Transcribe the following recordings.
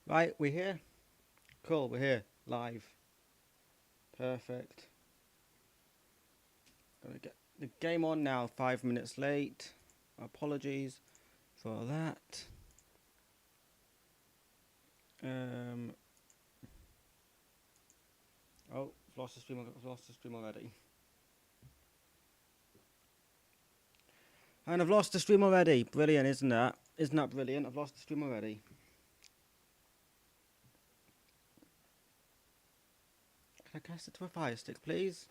Right, we're here. Cool, we're here. Live. Perfect. Gonna get the game on now, 5 minutes late. Apologies for that. Oh, I've lost the stream already. And I've lost the stream already. Brilliant, isn't that? Isn't that brilliant? I've lost the stream already. Can I cast it to a fire stick, please?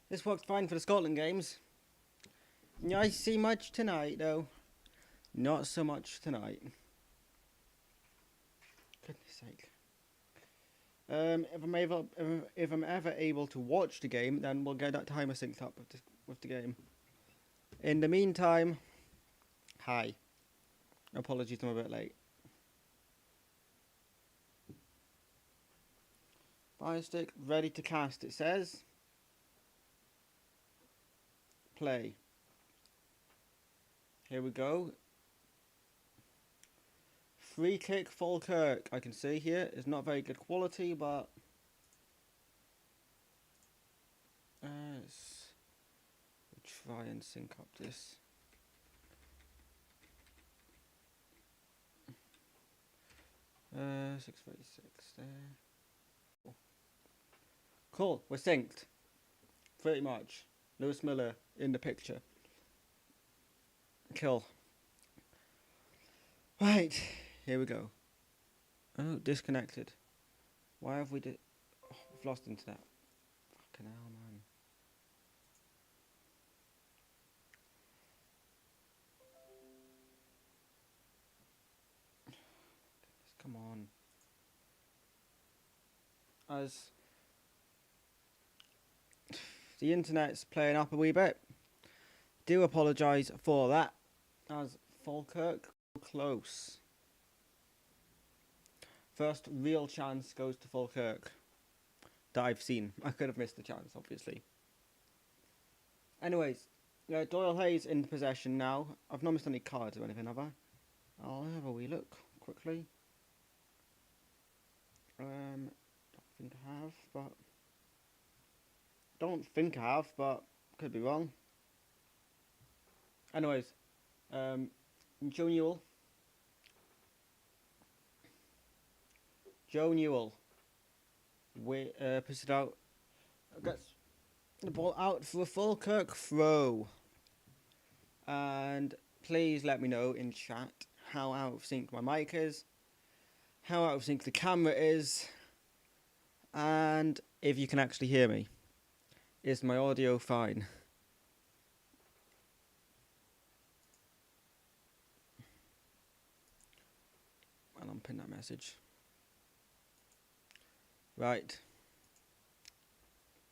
This worked fine for the Scotland games. I see much tonight, though. Not so much tonight. Goodness sake. If I'm ever able to watch the game, then we'll get that timer synced up with the game. In the meantime, hi. Apologies, I'm a bit late. Fire stick ready to cast. It says. Play. Here we go. Free kick Falkirk. I can see here it's not very good quality, but let's try and sync up this. Uh, 636 there. Cool, we're synced. Pretty much. Lewis Miller in the picture. Cool. Right, here we go. Oh, disconnected. Why have we we've lost internet. Fucking hell, man. Come on. As the internet's playing up a wee bit. Do apologise for that. As Falkirk close. First real chance goes to Falkirk that I've seen. I could have missed the chance, obviously. Anyways, Doyle Hayes in possession now. I've not missed any cards or anything, have I? I'll have a wee look quickly. Don't think I have, but could be wrong. Anyways, Joe Newell. Puts it out. Gets the ball out for a Falkirk throw. And please let me know in chat how out of sync my mic is, how out of sync the camera is, and if you can actually hear me. Is my audio fine? And I'll pin that message. Right.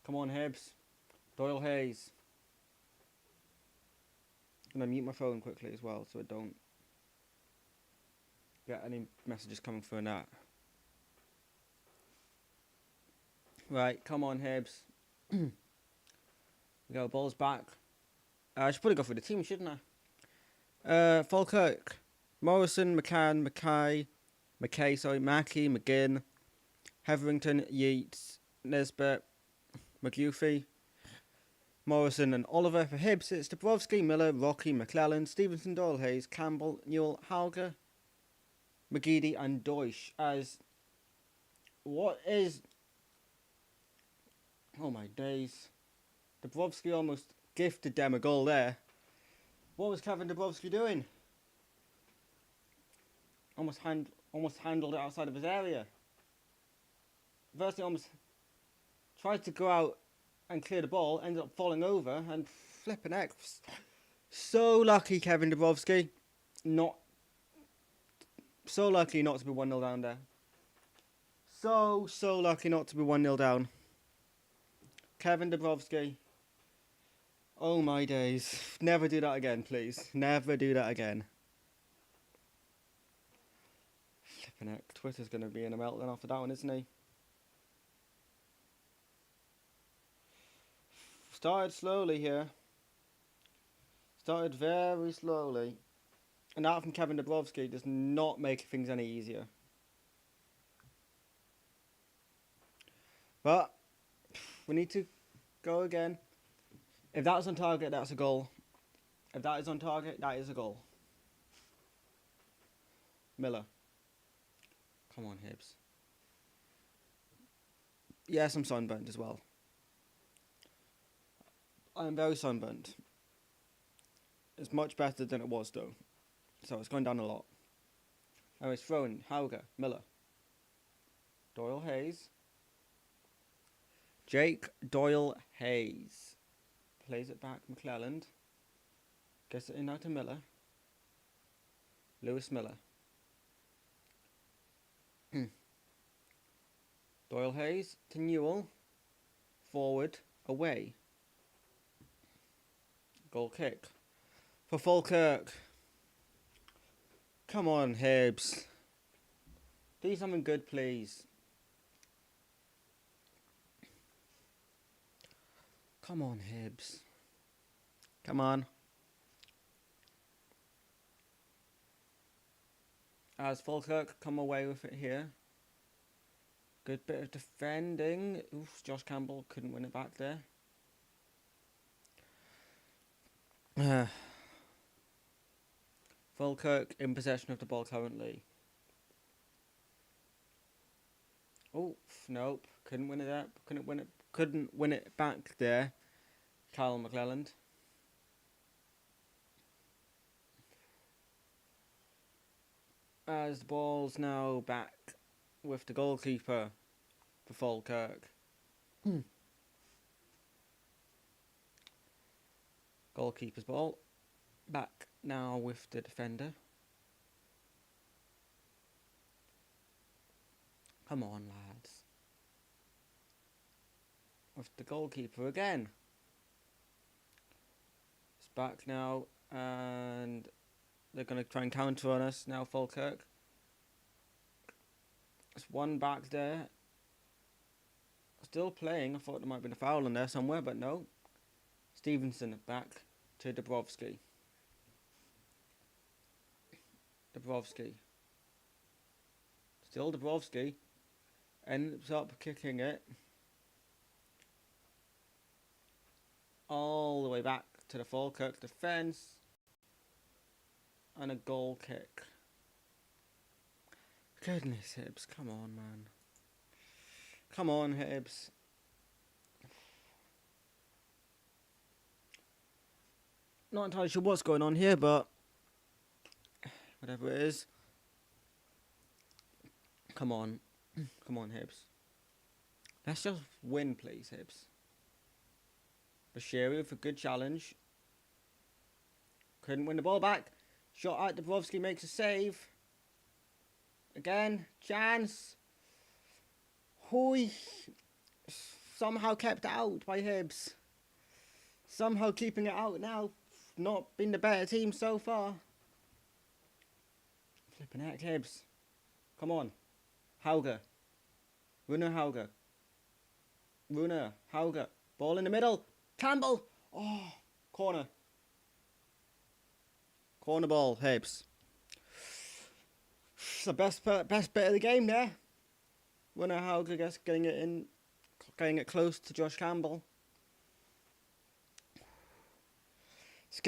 Come on, Hibs. Doyle Hayes. I'm going to mute my phone quickly as well so I don't get any messages coming through that. Right, come on, Hibs. We go, ball's back. I should probably go for the team, shouldn't I? Falkirk. Morrison, McCann, Mackay, Mackey, McGinn, Hetherington, Yeats, Nesbitt, McGuffey, Morrison and Oliver. For Hibs, it's Dabrowski, Miller, Rocky, McClellan, Stevenson, Doyle Hayes, Campbell, Newell, Hauger, McGeady and Deutsch. As what is... Oh my days. Dabrowski almost gifted them a goal there. What was Kevin Dabrowski doing? Almost handled it outside of his area. First he almost tried to go out and clear the ball, ended up falling over and flipping heck. So lucky Kevin Dabrowski. So lucky not to be 1-0 down there. So lucky not to be 1-0 down. Kevin Dabrowski. Oh my days. Never do that again, please. Never do that again. Flipping heck. Twitter's going to be in a meltdown after that one, isn't he? Started slowly here. Started very slowly. And that from Kevin Dabrowski does not make things any easier. But we need to go again. If that's on target, that's a goal. If that is on target, that is a goal. Miller. Come on, Hibs. Yes, I'm sunburned as well. I am very sunburned. It's much better than it was, though. So it's gone down a lot. Oh, it's thrown. Hauger. Miller. Doyle Hayes. Jake Doyle Hayes. Plays it back. McClelland. Gets it in now to Miller. Lewis Miller. Doyle Hayes to Newell. Forward. Away. Goal kick. For Falkirk. Come on, Hibs. Do something good, please. Come on, Hibs. Come on. As Falkirk come away with it here. Good bit of defending. Oof, Josh Campbell couldn't win it back there. Falkirk in possession of the ball currently. Oh, nope. Couldn't win it there. Couldn't win it back there. Kyle McClelland. As the ball's now back with the goalkeeper for Falkirk. Goalkeeper's ball. Back now with the defender. Come on, lads. With the goalkeeper again. It's back now, and they're going to try and counter on us now, Falkirk. There's one back there. Still playing. I thought there might have been a foul in there somewhere, but no. Stevenson back to Dabrowski. Dabrowski. Still Dabrowski. Ends up kicking it all the way back to the Falkirk defence. And a goal kick. Goodness, Hibs. Come on, man. Come on, Hibs. Not entirely sure what's going on here, but whatever it is. Come on. Come on, Hibs. Let's just win, please, Hibs. Bashiri with a good challenge. Couldn't win the ball back. Shot at Dabrowski, makes a save. Again, chance. Hoi. Somehow kept out by Hibs. Somehow keeping it out now. Not been the better team so far. Flipping heck, Hibs. Come on. Hauger. Runner Hauger. Runner Hauger. Ball in the middle. Campbell. Oh, corner. Corner ball, Hibs. It's the best bit of the game there. Runner Hauger getting it close to Josh Campbell. This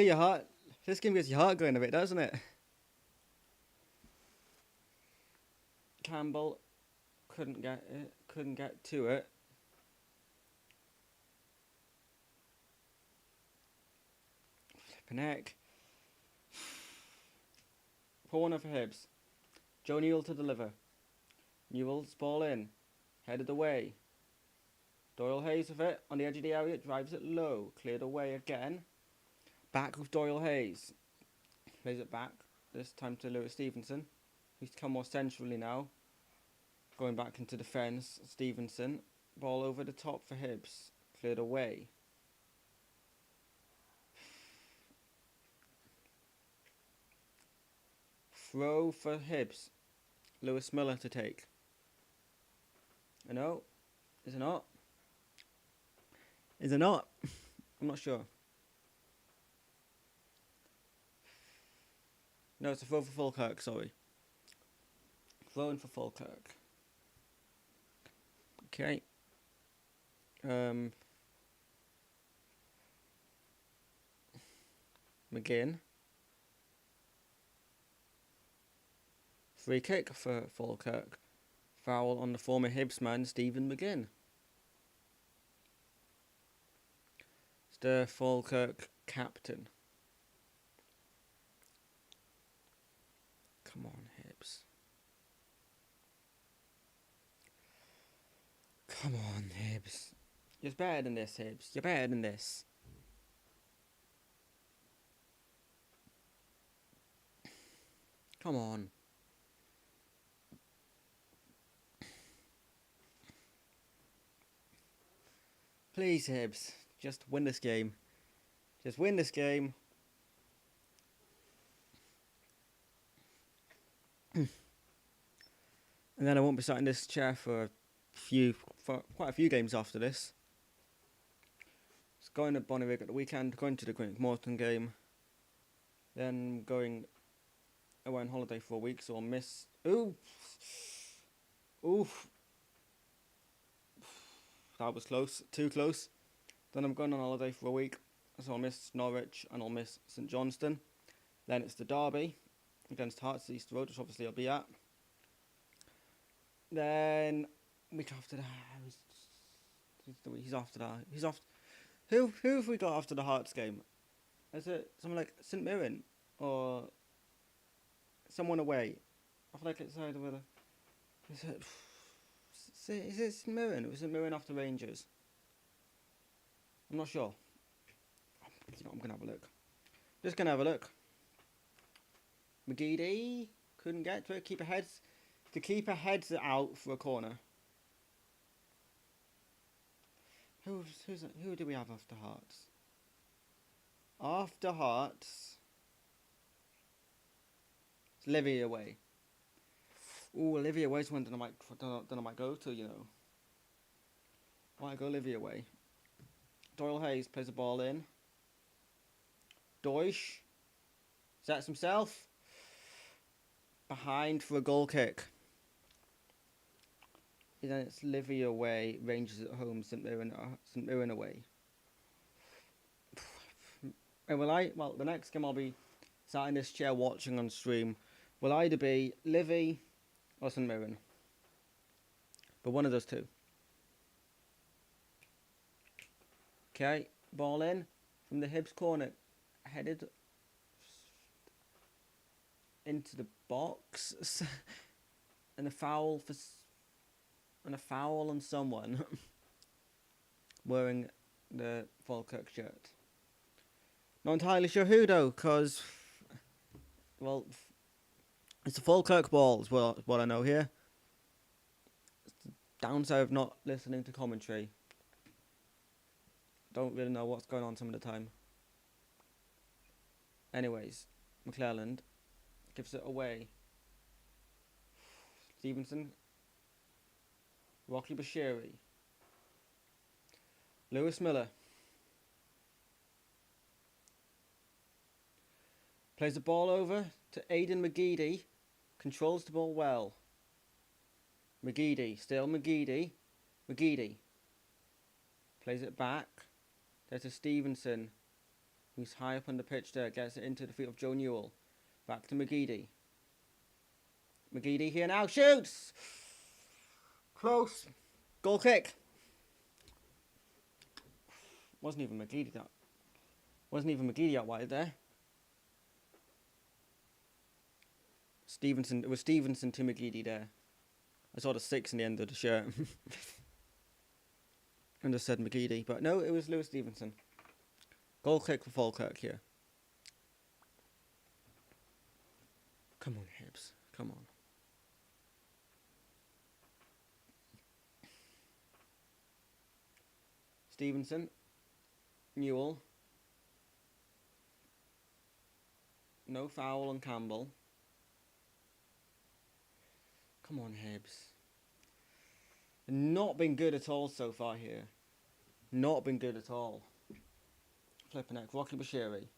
game gets your heart going a bit, doesn't it? Campbell couldn't get to it. Flipping heck. Corner for Hibs. Joe Newell to deliver. Newell's ball in. Headed away. Doyle Hayes with it. On the edge of the area. Drives it low. Cleared away again. Back with Doyle Hayes. Plays it back. This time to Lewis Stevenson. He's come more centrally now. Going back into defence. Stevenson. Ball over the top for Hibs. Cleared away. Throw for Hibs. Lewis Miller to take. No. Is it not? Is it not? I'm not sure. No, it's a throw for Falkirk, sorry. Throwing for Falkirk. Okay. McGinn. Free kick for Falkirk. Foul on the former Hibs man, Stephen McGinn. It's the Falkirk captain. Come on, Hibs. Come on, Hibs. You're better than this, Hibs. You're better than this. Come on. Please, Hibs. Just win this game. Just win this game. And then I won't be sat in this chair for quite a few games after this. Just going to Bonnyrigg at the weekend, going to the Greenock Morton game. Then going away on holiday for a week, so I'll miss... Oof. That was close. Too close. Then I'm going on holiday for a week, so I'll miss Norwich and I'll miss St Johnstone. Then it's the derby against Hearts East Road, which obviously I'll be at. Then week after that, he's after that. He's off. Who have we got after the Hearts game? Is it someone like St Mirren or someone away? I feel like it's either with is it St Mirren? It was St Mirren after Rangers. I'm not sure. I'm gonna have a look. Just gonna have a look. McGeady couldn't get to it. The keeper heads it out for a corner. Who do we have after Hearts? After Hearts, it's Livy away. Ooh, Livy away is one that I might go to, you know. Might go Livy away. Doyle Hayes plays the ball in. Deutsch sets himself behind for a goal kick. And then it's Livy away, Rangers at home, St Mirren away. And the next game I'll be sat in this chair watching on stream will either be Livy or St Mirren. But one of those two. Okay, ball in from the Hibs corner, headed into the box, and a foul on someone wearing the Falkirk shirt. Not entirely sure who though, because it's a Falkirk ball is what I know here. It's the downside of not listening to commentary. Don't really know what's going on some of the time. Anyways, McClelland gives it away. Stevenson. Rocky Bashiri. Lewis Miller. Plays the ball over to Aidan McGeady. Controls the ball well. Still McGeady. Plays it back. There's a Stevenson, who's high up on the pitch there. Gets it into the feet of Joe Newell. Back to McGeady. McGeady here now. Shoots! Close. Goal kick. Wasn't even McGeady out wide there. It was Stevenson to McGeady there. I saw the 6 in the end of the shirt. And just said McGeady, but no, it was Lewis Stevenson. Goal kick for Falkirk here. Come on, Hibs. Come on. Stevenson. Newell. No foul on Campbell. Come on, Hibs. Not been good at all so far here. Not been good at all. Flipping heck. Rocky Bashiri.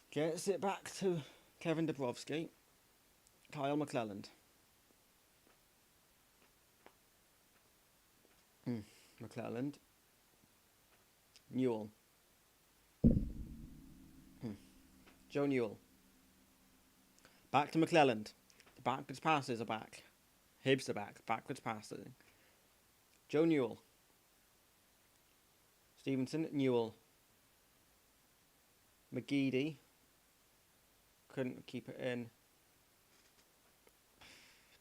Gets it back to Kevin Dabrowski, Kyle McClelland. McClelland. Newell. Joe Newell. Back to McClelland. The backwards passes are back. Hibbs are back. Backwards passing. Joe Newell. Stevenson. Newell. McGeady. Couldn't keep it in.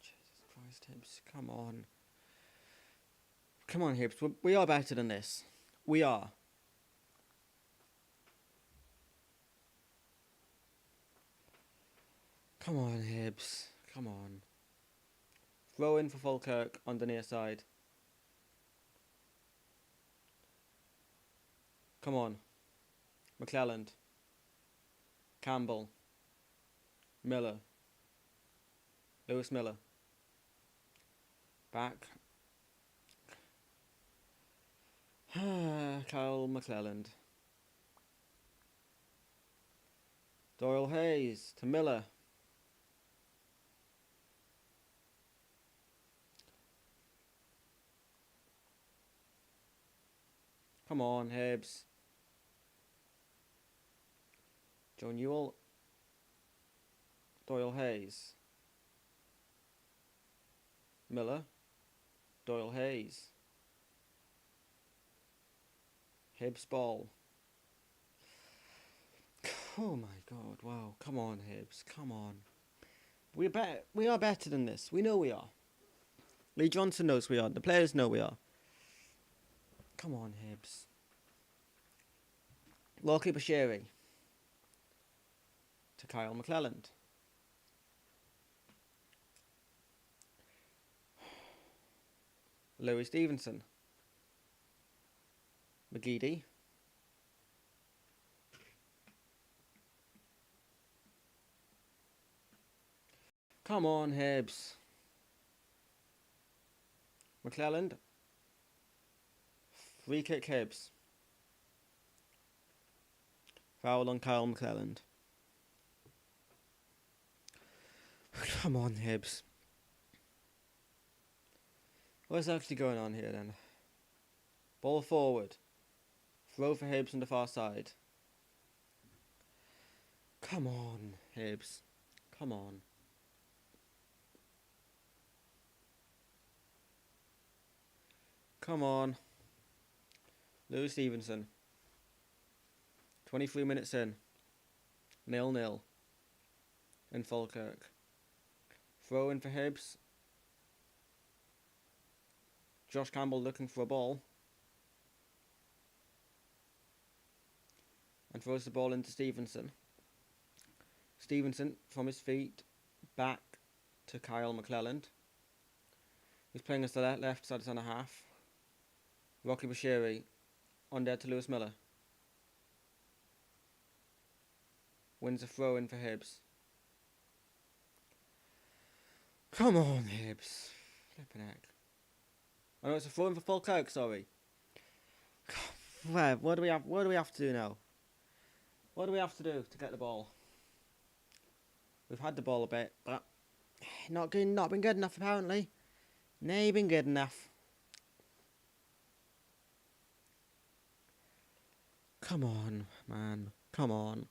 Jesus Christ, Hibbs. Come on. Come on, Hibbs. We are better than this. We are. Come on, Hibbs. Come on. Throw in for Falkirk on the near side. Come on. McClelland. Campbell. Miller. Lewis Miller. Back. Kyle McClelland. Doyle Hayes to Miller. Come on, Hibbs. Joe Newell. Doyle Hayes. Miller. Doyle Hayes. Hibbs ball. Oh my God, wow. Come on, Hibbs. Come on. We are better than this. We know we are. Lee Johnson knows we are. The players know we are. Come on, Hibbs. Lockie Bashiri to Kyle McClelland. Louis Stevenson. McGeady. Come on, Hibbs. McClelland. Free kick, Hibbs. Foul on Kyle McClelland. Come on, Hibbs. What's actually going on here then? Ball forward. Throw for Hibbs on the far side. Come on, Hibbs. Come on. Come on. Lewis Stevenson. 23 minutes in. 0-0. In Falkirk. Throw in for Hibbs. Josh Campbell looking for a ball. And throws the ball into Stevenson. Stevenson from his feet. Back to Kyle McClelland. He's playing as the left side centre half. Rocky Bashiri on there to Lewis Miller. Wins a throw in for Hibbs. Come on, Hibbs. Flipping heck. I know it's a throw in for Falkirk, sorry. What do we have to do now? What do we have to do to get the ball? We've had the ball a bit, but not been good enough apparently. Nay, been good enough. Come on, man. Come on.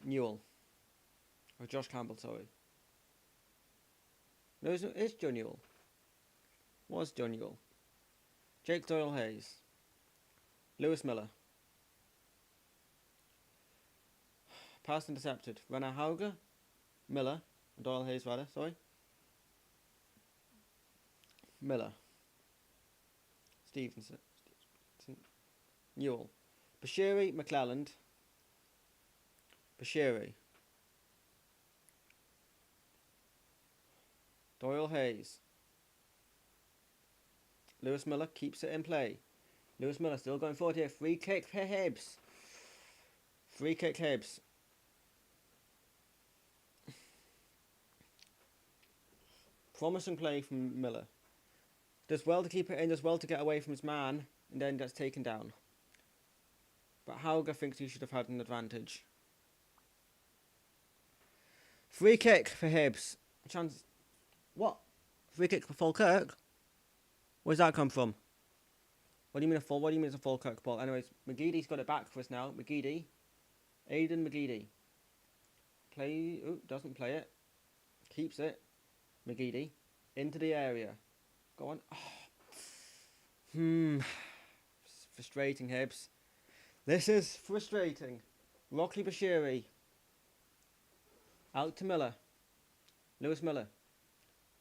Newell. Or Josh Campbell, sorry. No, it's Joe Newell. Was Joe Newell. Jake Doyle Hayes. Lewis Miller. Pass intercepted. Renner Hauger. Miller. Doyle Hayes, rather, sorry. Miller. Stevenson. Newell. Bashiri, McClelland. Bashiri. Doyle Hayes. Lewis Miller keeps it in play. Lewis Miller still going forward here. Free kick for Hibbs. Free kick Hibbs. Promising play from Miller. Does well to keep it in, does well to get away from his man, and then gets taken down. But Hauger thinks he should have had an advantage. Free kick for Hibs. Chance. What? Free kick for Falkirk? Where's that come from? What do you mean what do you mean it's a Falkirk ball? Anyways, McGeady's got it back for us now. McGeady. Aidan McGeady. Doesn't play it. Keeps it. McGeady. Into the area. Go on. Frustrating, Hibs. This is frustrating. Rockley Bashiri. Out to Miller. Lewis Miller.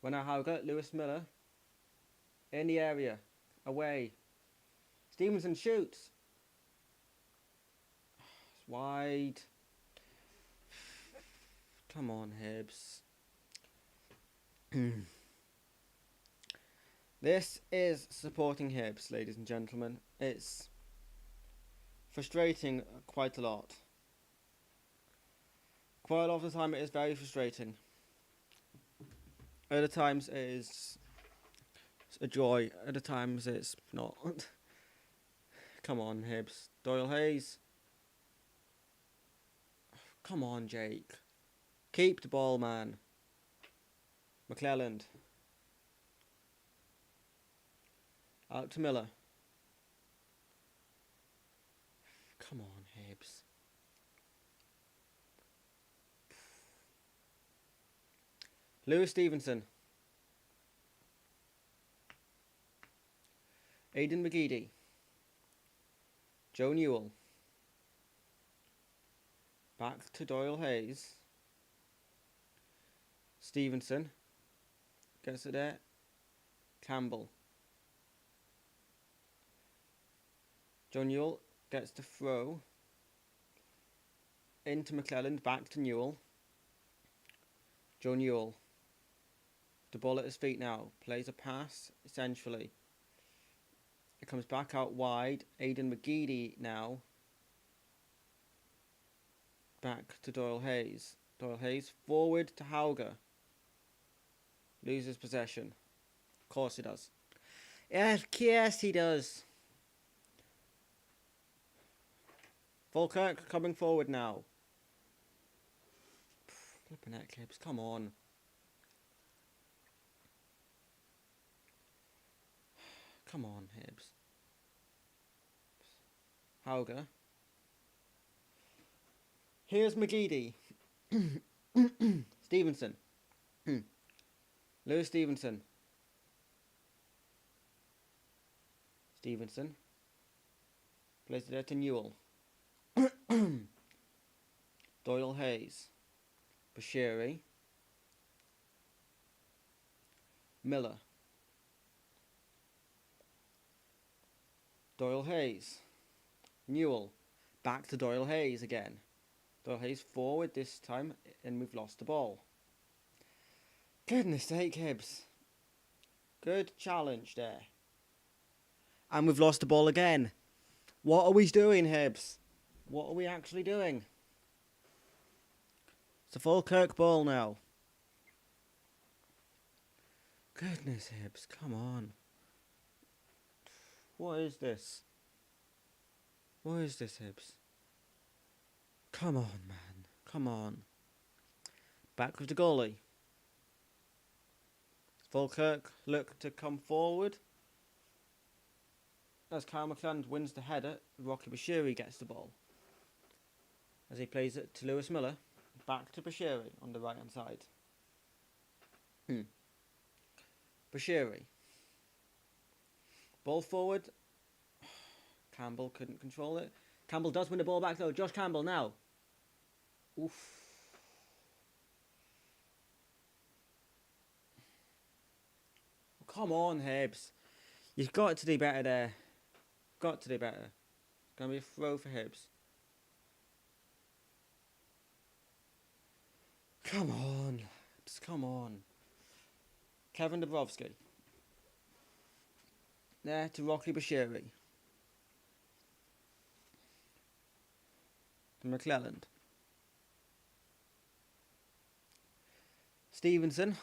When Hauger, Lewis Miller. In the area. Away. Stevenson shoots. It's wide. Come on, Hibs. This is supporting Hibs, ladies and gentlemen. It's frustrating quite a lot. Quite a lot of the time it is very frustrating. Other times it is a joy. Other times it's not. Come on, Hibs. Doyle Hayes. Come on, Jake. Keep the ball, man. McClelland. Out to Miller. Come on, Hibs. Lewis Stevenson. Aidan McGeady. Joe Newell. Back to Doyle Hayes. Stevenson. Gets it there. Campbell. Joe Newell gets the throw. Into McClelland. Back to Newell. Joe Newell. The ball at his feet now. Plays a pass, essentially. It comes back out wide. Aidan McGeady now. Back to Doyle Hayes. Doyle Hayes forward to Hauger. Loses possession. Of course he does. Yes, he does. Falkirk coming forward now. Flipping heck, Hibs, come on. Come on, Hibs. Hauger. Here's McGeady. Stevenson. Lewis Stevenson. Stevenson. Plays it there to Newell. Doyle Hayes. Bashiri. Miller. Doyle Hayes. Newell. Back to Doyle Hayes again. Doyle Hayes forward this time, and we've lost the ball. Goodness sake, Hibs. Good challenge there. And we've lost the ball again. What are we doing, Hibs? What are we actually doing? It's a Falkirk ball now. Goodness, Hibs, come on. What is this? What is this, Hibs? Come on, man. Come on. Back with the goalie. Falkirk look to come forward. As Kyle McClelland wins the header, Rocky Bashiri gets the ball. As he plays it to Lewis Miller. Back to Bashiri on the right hand side. Bashiri. Ball forward. Campbell couldn't control it. Campbell does win the ball back though. Josh Campbell now. Oof. Come on, Hibs. You've got to do better there. Got to do better. It's going to be a throw for Hibs. Come on. Just come on. Kevin Dabrowski. There to Rocky Bashiri. To McClelland. Stevenson.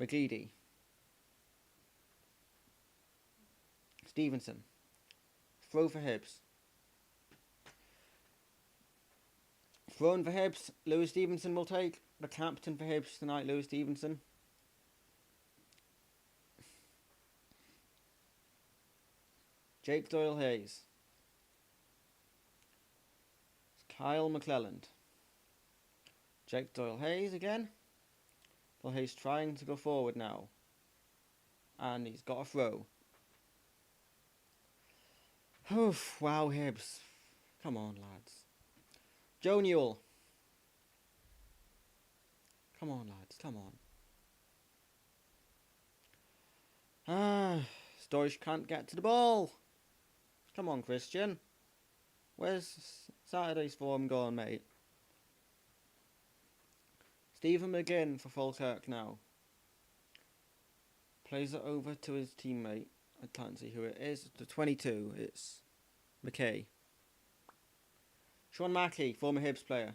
McGeady. Stevenson. Throw for Hibs. Thrown for Hibs. Lewis Stevenson will take. The captain for Hibs tonight, Lewis Stevenson. Jake Doyle-Hayes. Kyle McClelland. Jake Doyle-Hayes again. Doyle-Hayes trying to go forward now. And he's got a throw. Oof, wow, Hibs. Come on, lads. Joe Newell. Come on, lads, come on. Storage can't get to the ball. Come on, Christian. Where's Saturday's form gone, mate? Stephen McGinn for Falkirk now. Plays it over to his teammate. I can't see who it is. The 22. It's McKay. Sean Mackey, former Hibs player.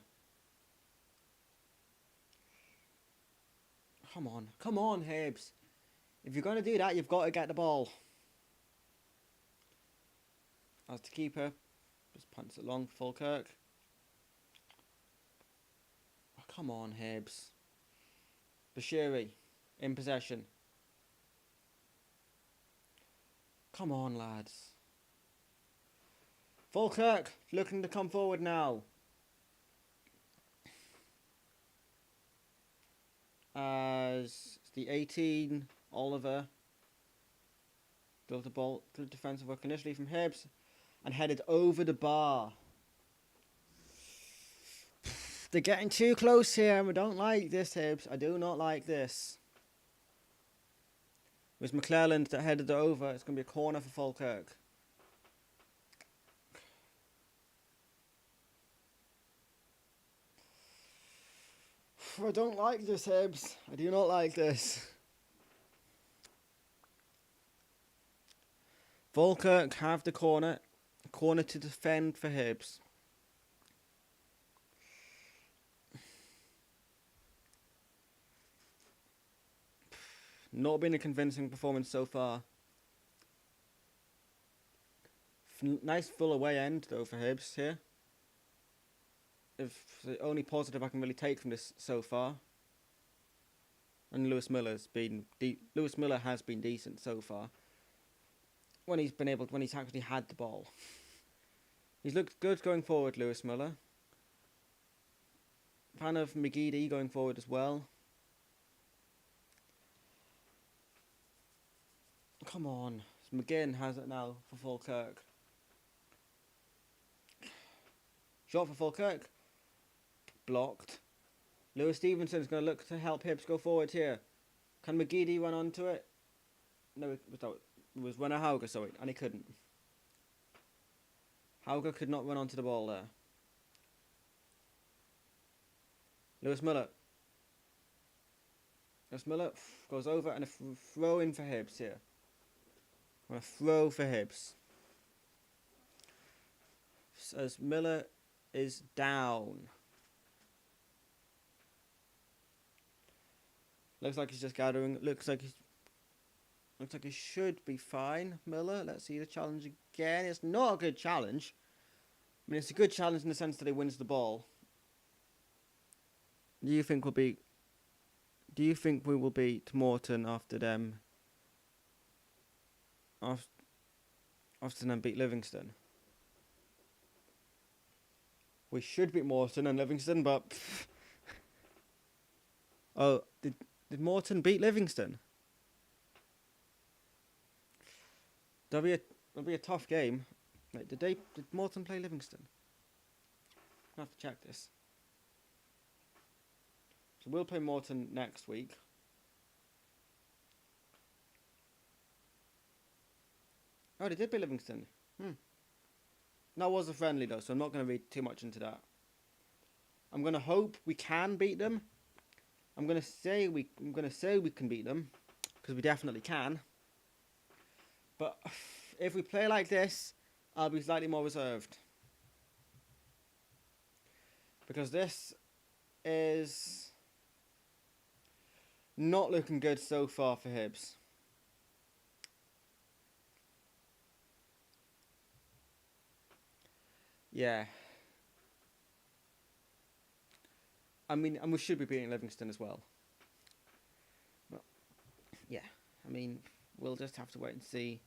Come on, Hibs. If you're going to do that, you've got to get the ball. As the keeper, just punts it long for Falkirk. Oh, come on, Hibs. Bashiri, in possession. Come on, lads. Falkirk, looking to come forward now. As the 18, Oliver. Built the ball, good defensive work initially from Hibs. And headed over the bar. They're getting too close here, and we don't like this, Hibs. I do not like this. It was McClelland that headed it over. It's going to be a corner for Falkirk. I don't like this, Hibs. I do not like this. Falkirk have the corner. Corner to defend for Hibs. Not been a convincing performance so far. Nice full away end though for Hibs here. If the only positive I can really take from this so far. And Lewis Miller has been decent so far. When he's actually had the ball. He's looked good going forward, Lewis Miller. Fan of McGeady going forward as well. Come on. McGinn has it now for Falkirk. Shot for Falkirk. Blocked. Lewis Stevenson is going to look to help Hibs go forward here. Can McGeady run onto it? No, it was Runner Hauger, sorry, and he couldn't. Hauger could not run onto the ball there. Lewis Miller. Lewis Miller goes over and a throw in for Hibs here. A throw for Hibs. As Miller is down. Looks like he's just gathering. Looks like he should be fine, Miller. Let's see the challenge again. It's not a good challenge. I mean, it's a good challenge in the sense that he wins the ball. Do you think we will beat Morton after them? After them beat Livingston? We should beat Morton and Livingston, but oh, did Morton beat Livingston? That'll be a tough game. Wait, did Morton play Livingston? I have to check this. So we'll play Morton next week. Oh, they did play Livingston. That was a friendly though, so I'm not going to read too much into that. I'm going to hope we can beat them. I'm going to say we can beat them because we definitely can. But if we play like this, I'll be slightly more reserved. Because this is Not looking good so far for Hibs. Yeah. I mean, and we should be beating Livingston as well. But, yeah. I mean, we'll just have to wait and see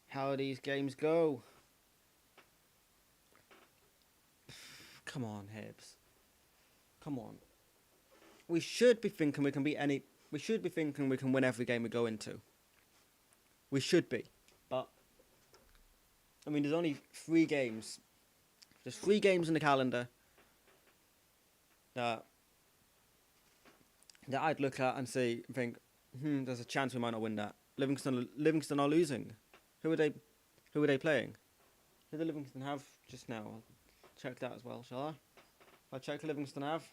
how these games go. Come on, Hibs. Come on. We should be thinking we can beat any... We should be thinking we can win every game we go into. We should be. But, I mean, there's only 3 games. There's 3 games in the calendar that I'd look at and see and think, there's a chance we might not win that. Livingston are losing. Who are they playing? Who did Livingston have just now? I'll check that as well, shall I? I'll check who Livingston have.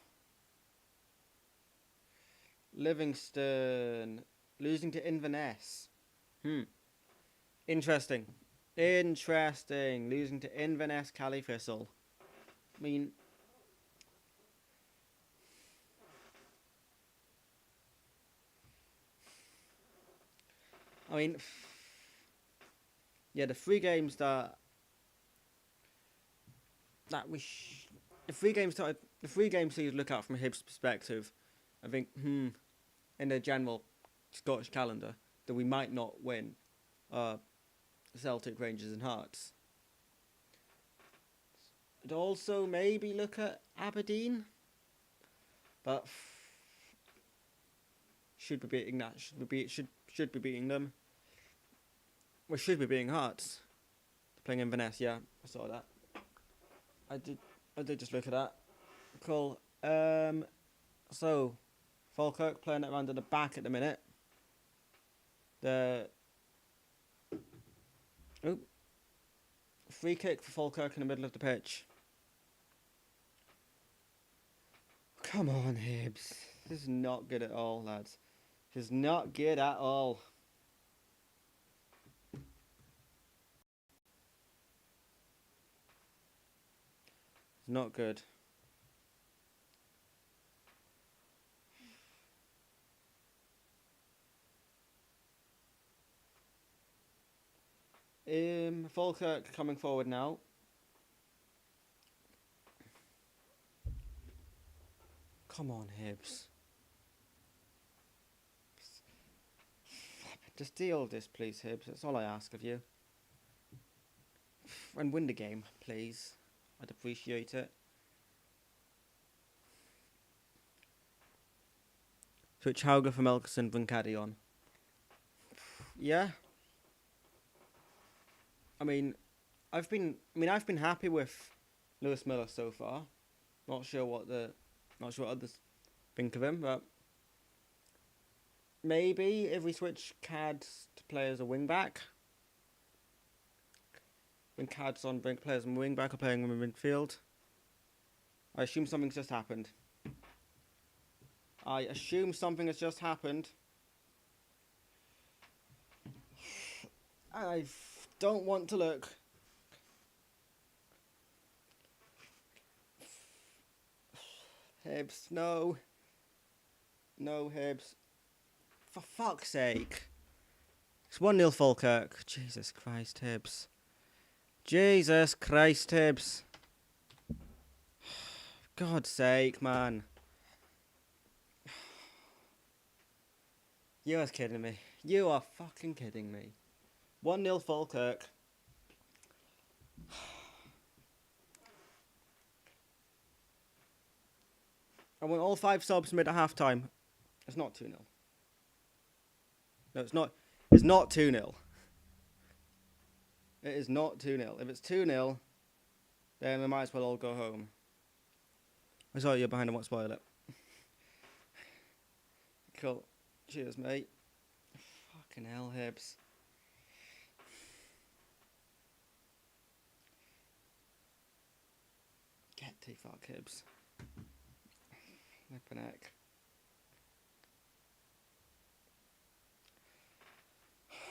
Livingston losing to Inverness. Interesting. Losing to Inverness Califistle. I mean, yeah, the 3 games that we the 3 games to look at from Hibs' perspective, I think, in the general Scottish calendar, that we might not win, Celtic, Rangers and Hearts. I'd also maybe look at Aberdeen, but should be beating that. Should be beating them. We should be beating Hearts. Playing Inverness, yeah, I saw that. I did just look at that. Cool. So Falkirk playing it around at the back at the minute. Free kick for Falkirk in the middle of the pitch. Come on, Hibs. This is not good at all, lads. This is not good at all. It's not good. Falkirk coming forward now. Come on, Hibs. Just deal with this, please, Hibs. That's all I ask of you. And win the game, please. I'd appreciate it. Switch Hauger for Melkerson, bring Caddy on. Yeah. I mean, I've been happy with Lewis Miller so far. Not sure what others think of him, but maybe if we switch Cads to play as a wing back, when Cads on, bring players on wing back or playing them in midfield. I assume something's just happened. I don't want to look. Hibs, no. No, Hibs. For fuck's sake. It's 1-0 Falkirk. Jesus Christ, Hibs. Jesus Christ, Hibs. God's sake, man. You are kidding me. You are fucking kidding me. 1-0 Falkirk. I want all 5 subs mid at half time. It's not 2-0. No, it's not. It's not 2-0. It is not 2-0. If it's 2-0, then we might as well all go home. I saw you're behind and won't spoil it. Cool. Cheers, mate. Fucking hell, Hibs. Get to fuck, Hibs. Flippin' heck.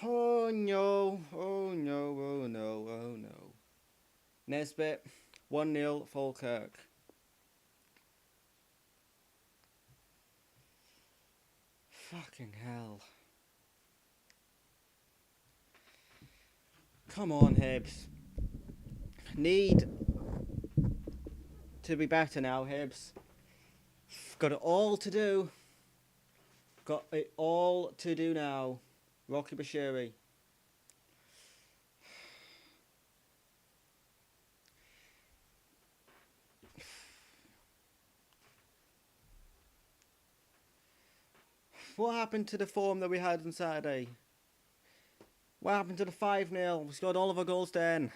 Oh no, oh no, oh no, oh no. Nesbitt, 1-0 Falkirk. Fucking hell. Come on, Hibs. Need to be better now, Hibs. Got it all to do. Got it all to do now. Rocky Bashiri. What happened to the form that we had on Saturday? What happened to the 5-0? We scored all of our goals then.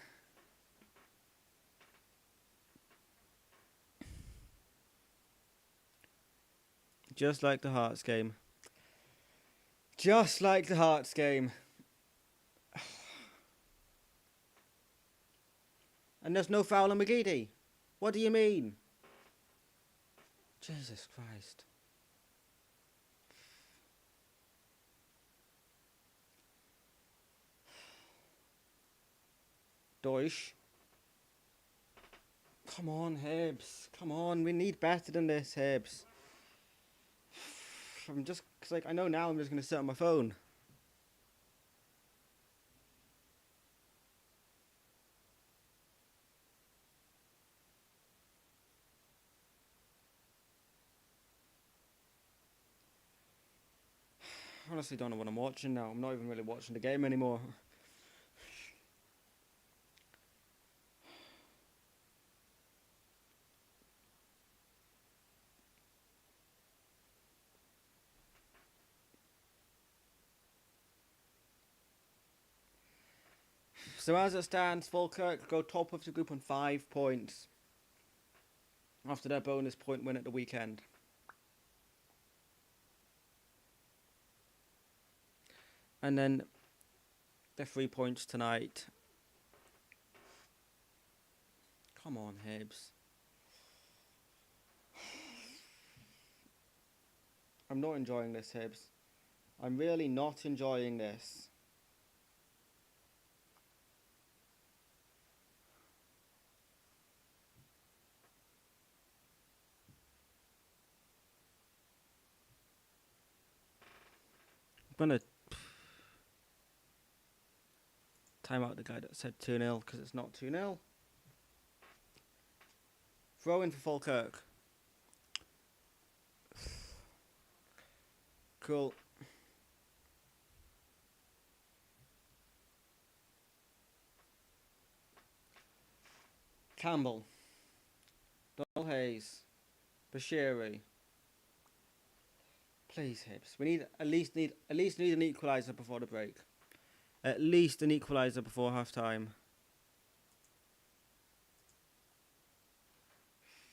Just like the Hearts game. Just like the Hearts game. And there's no foul on McGeady. What do you mean? Jesus Christ. Deutsch. Come on, Hibs. Come on, we need better than this, Hibs. I'm just, cause like, I know now I'm just going to sit on my phone. Honestly don't know what I'm watching now. I'm not even really watching the game anymore. So as it stands, Falkirk go top of the group on 5 points. After their bonus point win at the weekend. And then they're 3 points tonight. Come on, Hibs. I'm not enjoying this, Hibs. I'm really not enjoying this. I'm going to time out the guy that said 2-0 because it's not 2-0. Throw in for Falkirk. Cool. Campbell. Donald Hayes. Bashiri. Please, Hibs. We need at least need an equaliser before the break. At least an equaliser before half time.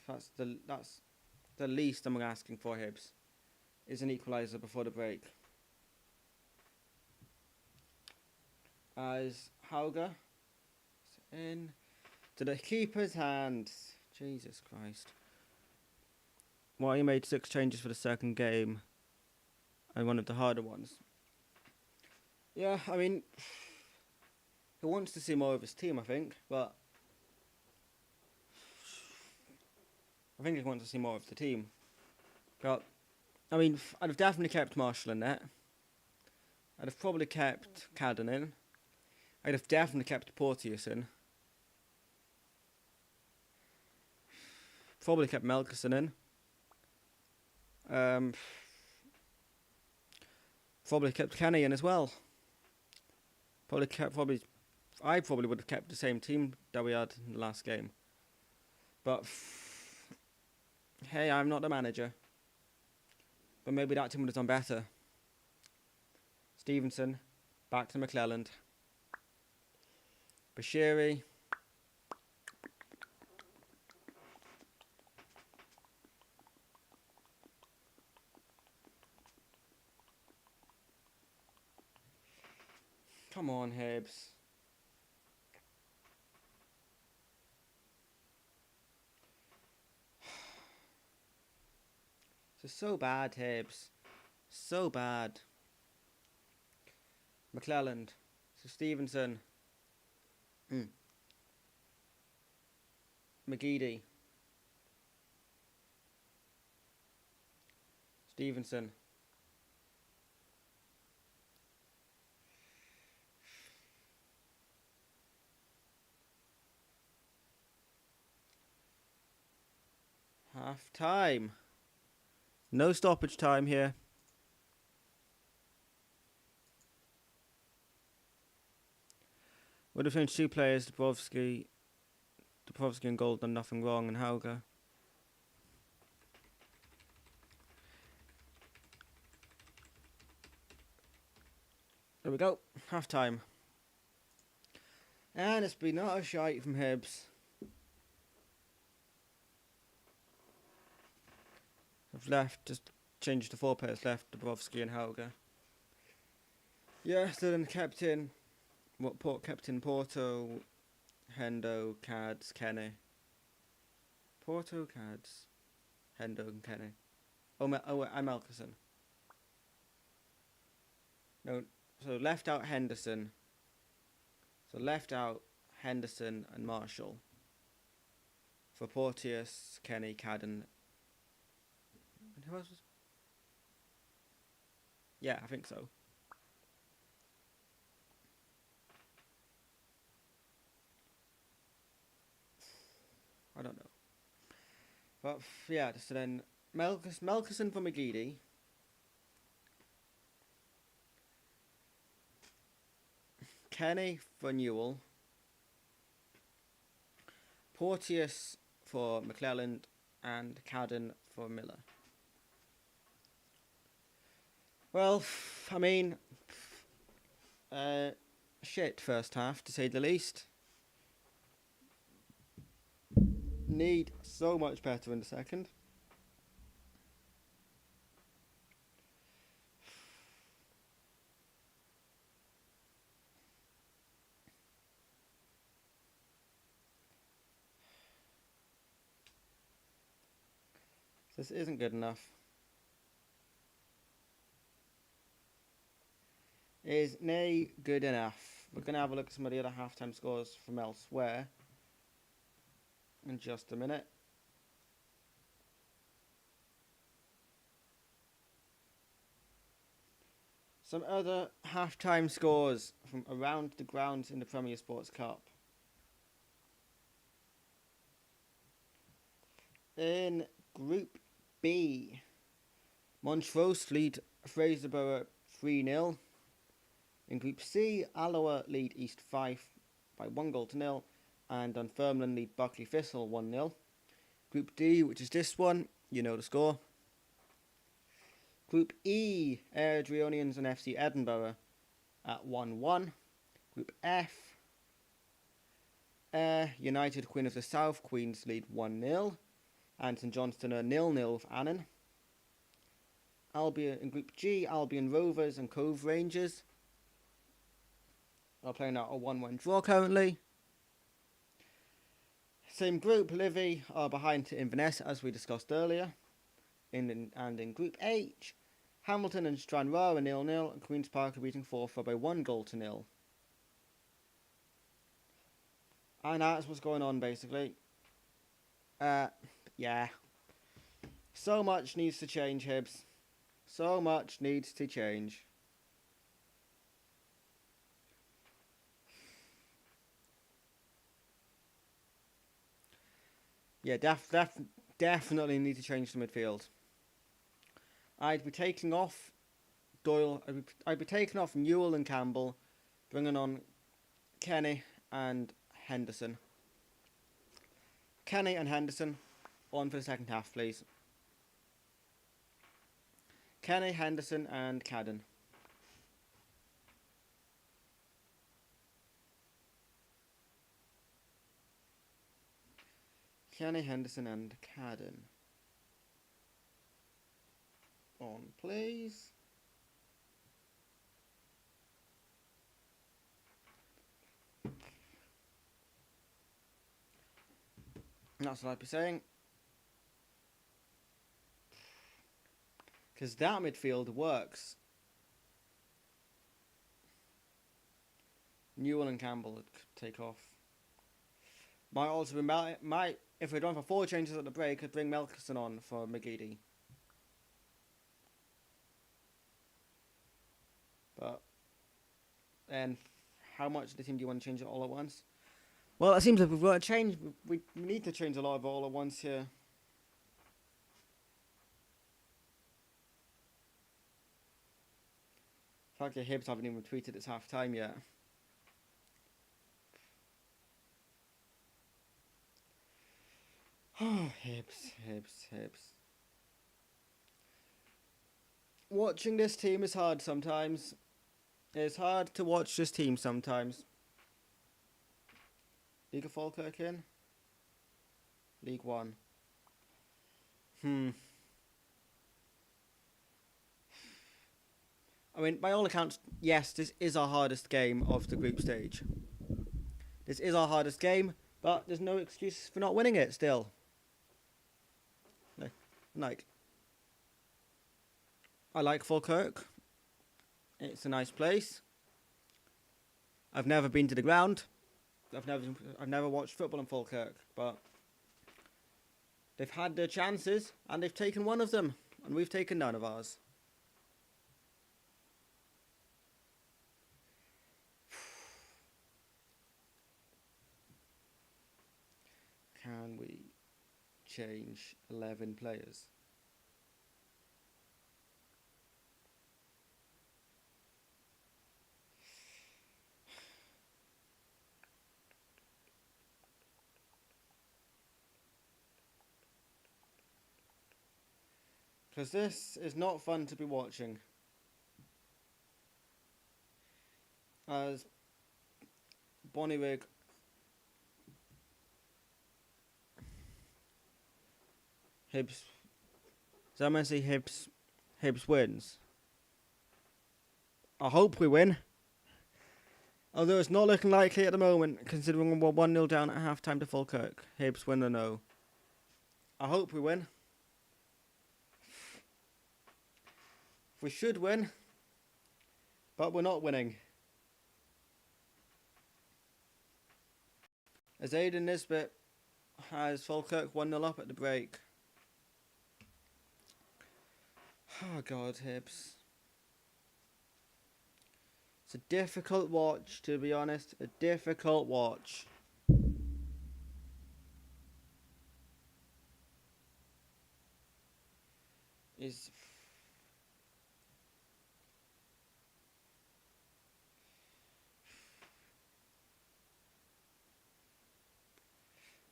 That's the least I'm asking for, Hibs. Is an equaliser before the break. As Hauger in to the keeper's hands. Jesus Christ. Well, he made 6 changes for the second game. And one of the harder ones. Yeah, I mean, he wants to see more of his team, I think, but I think he wants to see more of the team. But, I mean, I'd have definitely kept Marshall in net. I'd have probably kept Cadden in. I'd have definitely kept Porteous in. Probably kept Melkerson in. Probably kept Kenny in as well. I probably would have kept the same team that we had in the last game. But hey, I'm not the manager. But maybe that team would have done better. Stevenson, back to McClelland. Bashiri. Come on, Hibs. This is so bad, Hibs. So bad. McClelland. So Stevenson. McGeady. Stevenson. half time. No stoppage time here. Would have finished 2 players, Dubrovsky and Gold done nothing wrong, and Hauger. There we go, half time. And it's been not a shite from Hibs. I've left, just changed to 4 players left, Dubrovsky and Hauger. Yeah, so then kept in Porto, Hendo, Cads, Kenny. Porto, Cads, Hendo and Kenny. I'm Elkerson. No, so left out Henderson. So left out Henderson and Marshall. For Porteous, Kenny, Cadden. And who else was? Yeah, I think so. I don't know. But yeah, so then Melkerson for McGeady. Kenny for Newell. Porteous for McClelland. And Cadden for Miller. Well, I mean, shit first half to say the least. Need so much better in the second. This isn't good enough. Is nay good enough? We're going to have a look at some of the other halftime scores from elsewhere in just a minute. Some other halftime scores from around the grounds in the Premier Sports Cup. In Group B, Montrose lead Fraserburgh 3-0. In Group C, Alloa lead East Fife by 1-0, and Dunfermline lead Buckley Thistle 1-0. Group D, which is this one, you know the score. Group E, Airdrieonians and FC Edinburgh at 1-1. Group F, United Queen of the South Queens lead 1-0. And St Johnstone are 0-0 with Annan. Albion in Group G, Albion Rovers and Cove Rangers are playing out a 1-1 draw currently. Same group, Livy are behind to Inverness as we discussed earlier. And in Group H, Hamilton and Stranraer are 0-0 and Queen's Park are beating Forfar by 1-0. And that's what's going on basically. Yeah. So much needs to change, Hibs. So much needs to change. Yeah, definitely need to change the midfield. I'd be taking off Doyle. I'd be taking off Newell and Campbell, bringing on Kenny and Henderson. Kenny and Henderson on for the second half, please. Kenny, Henderson and Cadden. Kenny, Henderson and Cadden. On, please. That's what I'd be saying. Because that midfield works. Newell and Campbell would take off. Might also be if we're going for 4 changes at the break, I'd bring Melkerson on for McGeady. But then, how much of the team do you want to change it all at once? Well, it seems like we've got to change. We need to change a lot of it all at once here. fact that Hibs haven't even tweeted it's half time yet. Oh, Hibs. Watching this team is hard sometimes. It's hard to watch this team sometimes. League of Falkirk in? League One. I mean, by all accounts, yes, this is our hardest game of the group stage. This is our hardest game, but there's no excuse for not winning it still. Like, I like Falkirk. It's a nice place. I've never been to the ground. I've never watched football in Falkirk, but they've had their chances and they've taken one of them, and we've taken none of ours. Can we change 11 players? Because this is not fun to be watching. As Bonnyrigg Hibs. So I'm going to say Hibs wins. I hope we win. Although it's not looking likely at the moment, considering we're 1-0 down at half-time to Falkirk. Hibs win or no. I hope we win. We should win. But we're not winning. As Aiden Nisbet has Falkirk 1-0 up at the break. Oh God, Hibs. It's a difficult watch, to be honest. A difficult watch.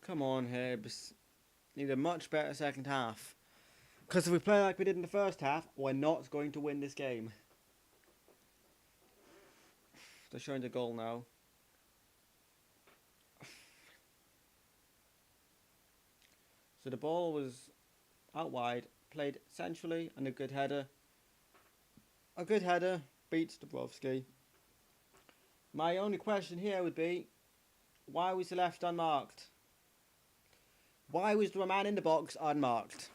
Come on, Hibs. Need a much better second half. Because if we play like we did in the first half, we're not going to win this game. They're showing the goal now. So the ball was out wide, played centrally, and a good header. A good header beats Dabrowski. My only question here would be, why was the left unmarked? Why was the man in the box unmarked?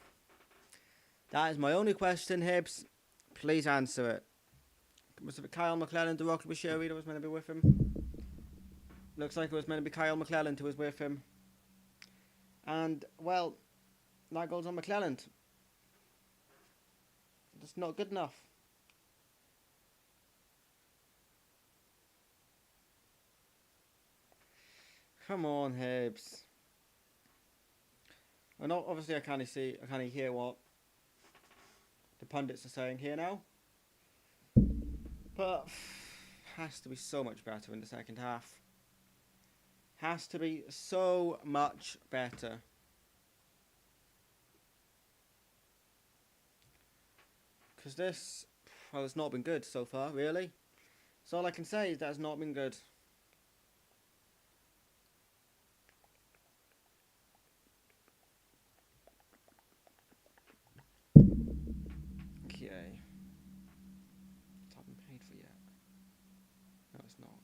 That is my only question, Hibs. Please answer it. Was it Kyle McClellan, the Rocket Bashiri that was meant to be with him? Looks like it was meant to be Kyle McClellan who was with him. And, well, that goes on McClellan. That's not good enough. Come on, Hibs. Well, not obviously I can't hear what the pundits are saying here now. But has to be so much better in the second half. Has to be so much better. Because this, well, it's not been good so far, really. So all I can say is that it's not been good. Okay. It's not been paid for yet. No, it's not.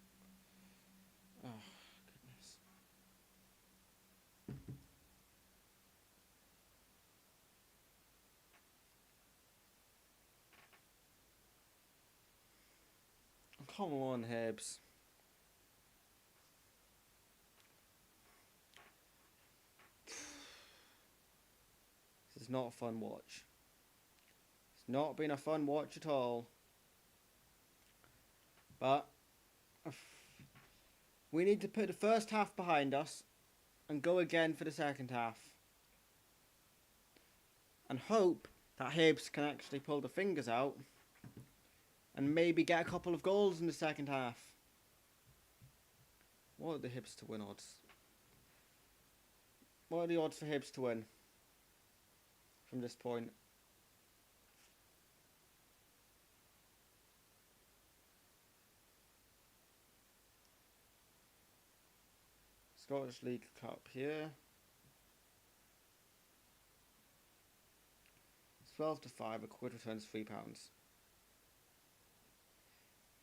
Oh, goodness. Come on, Hibs. This is not a fun watch. It's not been a fun watch at all. But we need to put the first half behind us and go again for the second half. And hope that Hibs can actually pull the fingers out and maybe get a couple of goals in the second half. What are the Hibs to win odds? What are the odds for Hibs to win from this point? Scottish League Cup here. It's 12 to 5, a quid returns £3.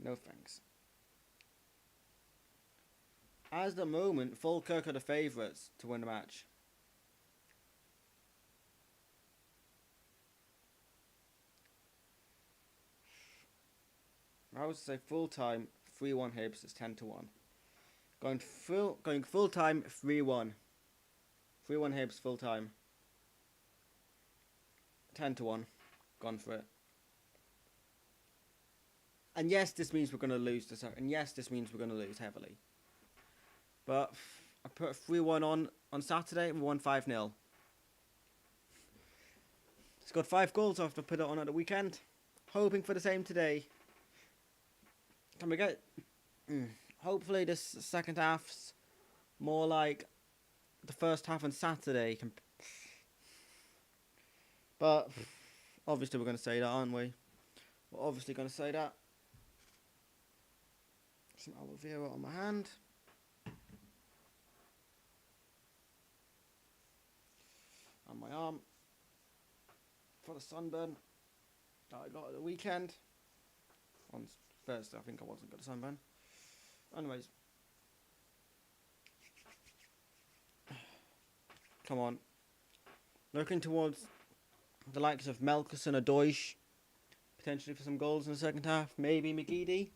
No thanks. At the moment, Falkirk are the favourites to win the match. I would say full time 3-1 Hibs is 10 to 1. Going full time 3-1. 3-1 Hibs full time. 10 to 1. Gone for it. And yes, this means we're going to lose this. And yes, this means we're going to lose heavily. But I put 3-1 on Saturday and we won 5-0. Scored 5 goals after I put it on at the weekend. Hoping for the same today. Can we get... Hopefully this second half's more like the first half on Saturday. But obviously we're going to say that, aren't we? We're obviously going to say that. Some aloe vera on my hand. On my arm. For the sunburn that I got at the weekend. On Thursday I think I wasn't got a sunburn. Anyways. Come on. Looking towards the likes of Melkerson or Deutsch. Potentially for some goals in the second half. Maybe McGeady.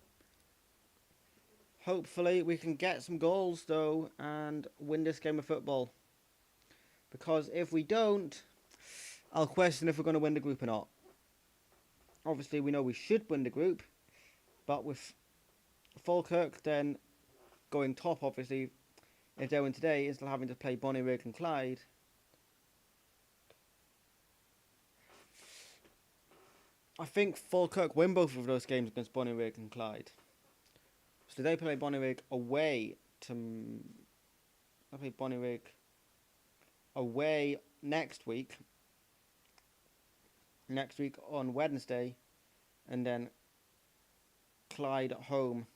Hopefully we can get some goals though and win this game of football. Because if we don't, I'll question if we're going to win the group or not. Obviously we know we should win the group. But with Falkirk then going top, obviously, if they win today, is still having to play Bonnyrigg and Clyde. I think Falkirk win both of those games against Bonnyrigg and Clyde. So they play Bonnyrigg away to... They play Bonnyrigg away next week. Next week on Wednesday. And then Clyde at home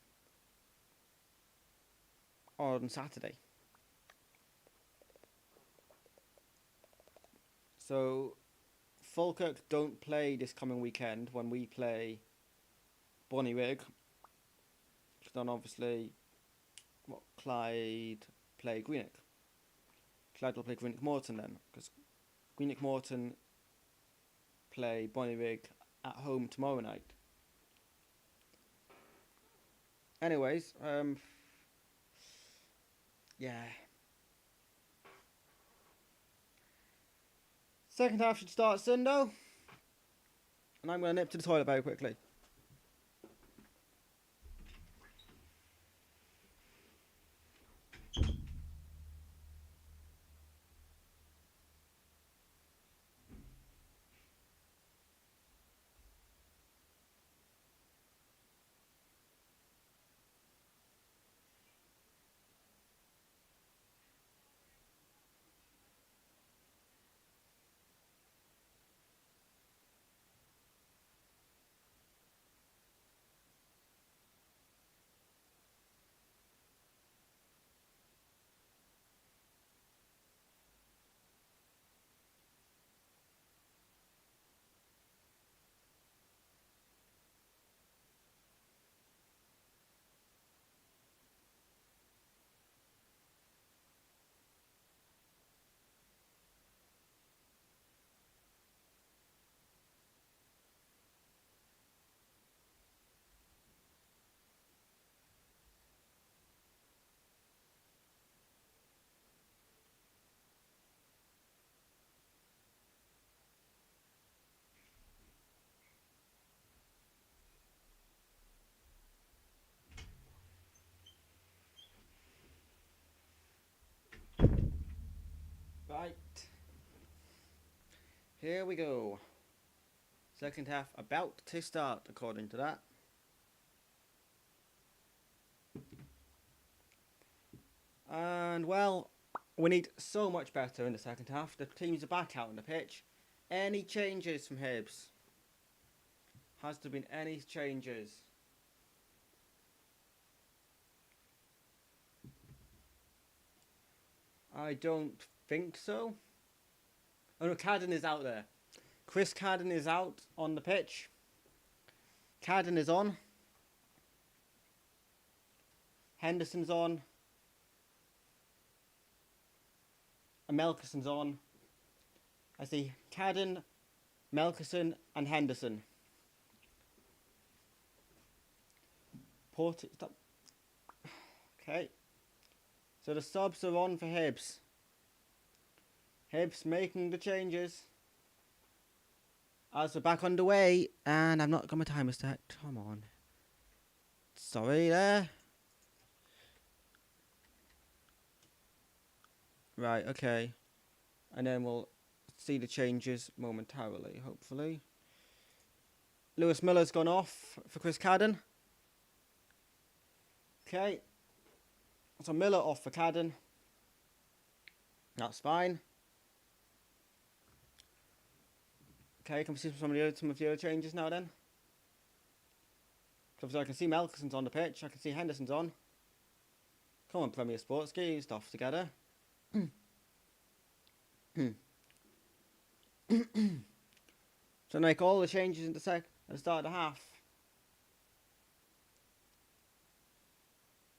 on Saturday. So Falkirk don't play this coming weekend when we play Bonnyrigg. Then obviously Clyde play Greenock. Clyde will play Greenock Morton then, because Greenock Morton play Bonnyrigg at home tomorrow night. Anyways, yeah. Second half should start soon though. And I'm going to nip to the toilet very quickly. Right. Here we go. Second half about to start, according to that. And, well, we need so much better in the second half. The teams are back out on the pitch. Any changes from Hibs? Has there been any changes? I don't think so. Oh no, Cadden is out there. Chris Cadden is out on the pitch. Cadden is on. Henderson's on. And Melkerson's on. I see Cadden, Melkerson and Henderson. Stop. Okay. So the subs are on for Hibs. Hibs making the changes. As we're back underway, and I've not got my timer set. Come on. Sorry there. Right, okay. And then we'll see the changes momentarily, hopefully. Lewis Miller's gone off for Chris Cadden. Okay. So Miller off for Cadden. That's fine. Okay, can we see some of the other changes now then? So I can see Melkerson's on the pitch. I can see Henderson's on. Come on, Premier Sports, get your stuff together. So make all the changes at the start of the half.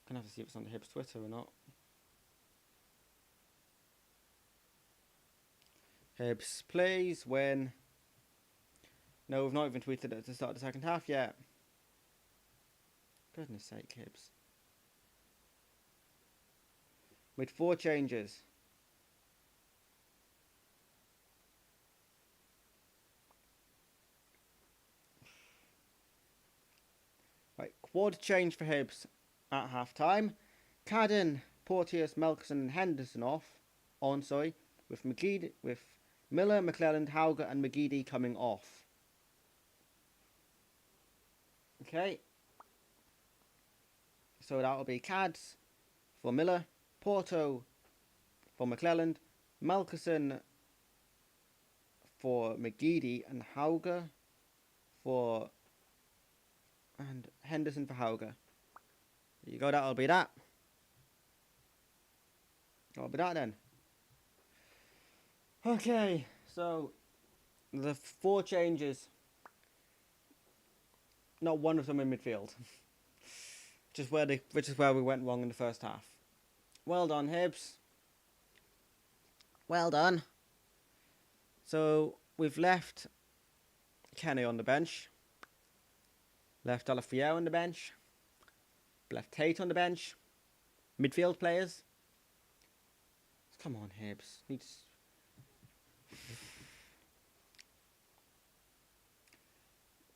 Gonna have to see if it's on the Hibs Twitter or not. Hibs, please win. No, we've not even tweeted it at the start of the second half yet. Goodness sake, Hibs. Made 4 changes. Right, quad change for Hibs at half time. Cadden, Porteous, Melkerson and Henderson with Miller, McClelland, Hauger and McGeady coming off. Okay. So that will be Cads for Miller, Porto for McClelland, Melkerson for McGeady and Hauger and Henderson for Hauger. There you go, that'll be that. That'll be that then. Okay, so the 4 changes. Not one of them in midfield. which is where we went wrong in the first half. Well done, Hibs. Well done. So we've left Kenny on the bench. Left Alafier on the bench. Left Tate on the bench. Midfield players. Come on, Hibs.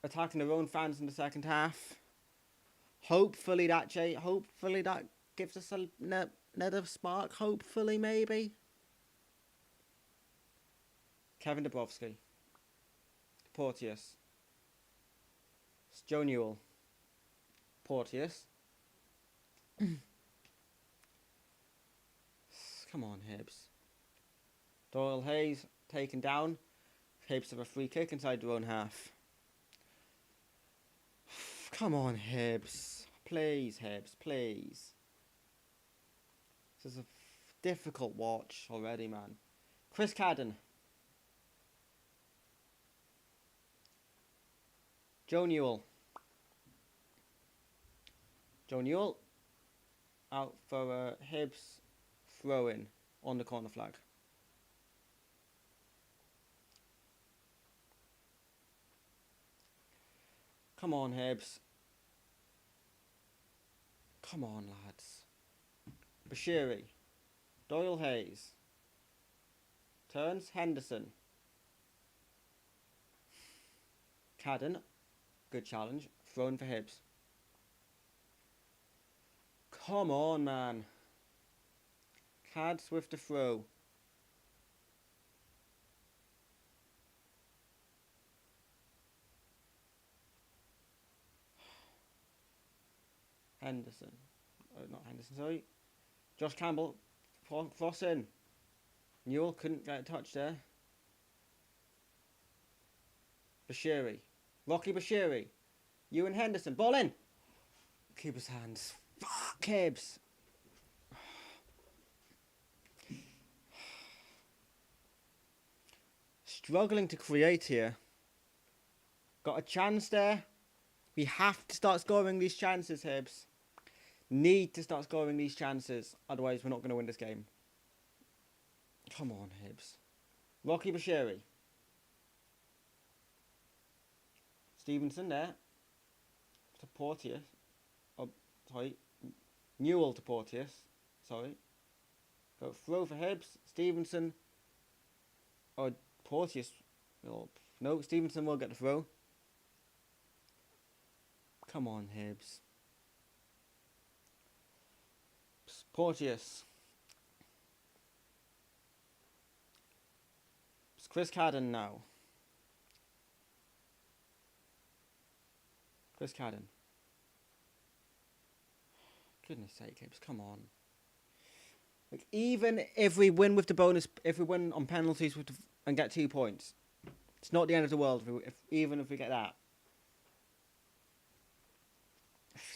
Attacking their own fans in the second half. Hopefully that gives us another spark. Hopefully, maybe. Kevin Dabrowski. Porteous. Joe Newell. Porteous. Come on, Hibs. Doyle Hayes taken down. Hibs have a free kick inside their own half. Come on, Hibs. Please, Hibs, please. This is a difficult watch already, man. Chris Cadden. Joe Newell. Joe Newell out for Hibs throw-in on the corner flag. Come on, Hibs. Come on, lads. Bashiri. Doyle Hayes. Turns Henderson. Cadden. Good challenge. Thrown for Hibs. Come on, man. Cads with the throw. Henderson. Not Henderson, sorry. Josh Campbell Crossing. Newell couldn't get a touch there. Bashiri. Rocky Bashiri. Ewan Henderson. Ball in. Keeper's hands. Fuck, Hibs. Struggling to create here. Got a chance there. We have to start scoring these chances, Hibs. Need to start scoring these chances. Otherwise, we're not going to win this game. Come on, Hibs. Rocky Bashiri. Stevenson there. To Porteous. Oh, sorry. Newell to Porteous. Sorry. Go throw for Hibs. Stevenson. Oh, Porteous. No, Stevenson will get the throw. Come on, Hibs. Porteous. It's Chris Cadden now. Chris Cadden. Goodness sake, Hibs, come on. Like, even if we win with the bonus, if we win on penalties with and get 2 points, it's not the end of the world. Even if we get that.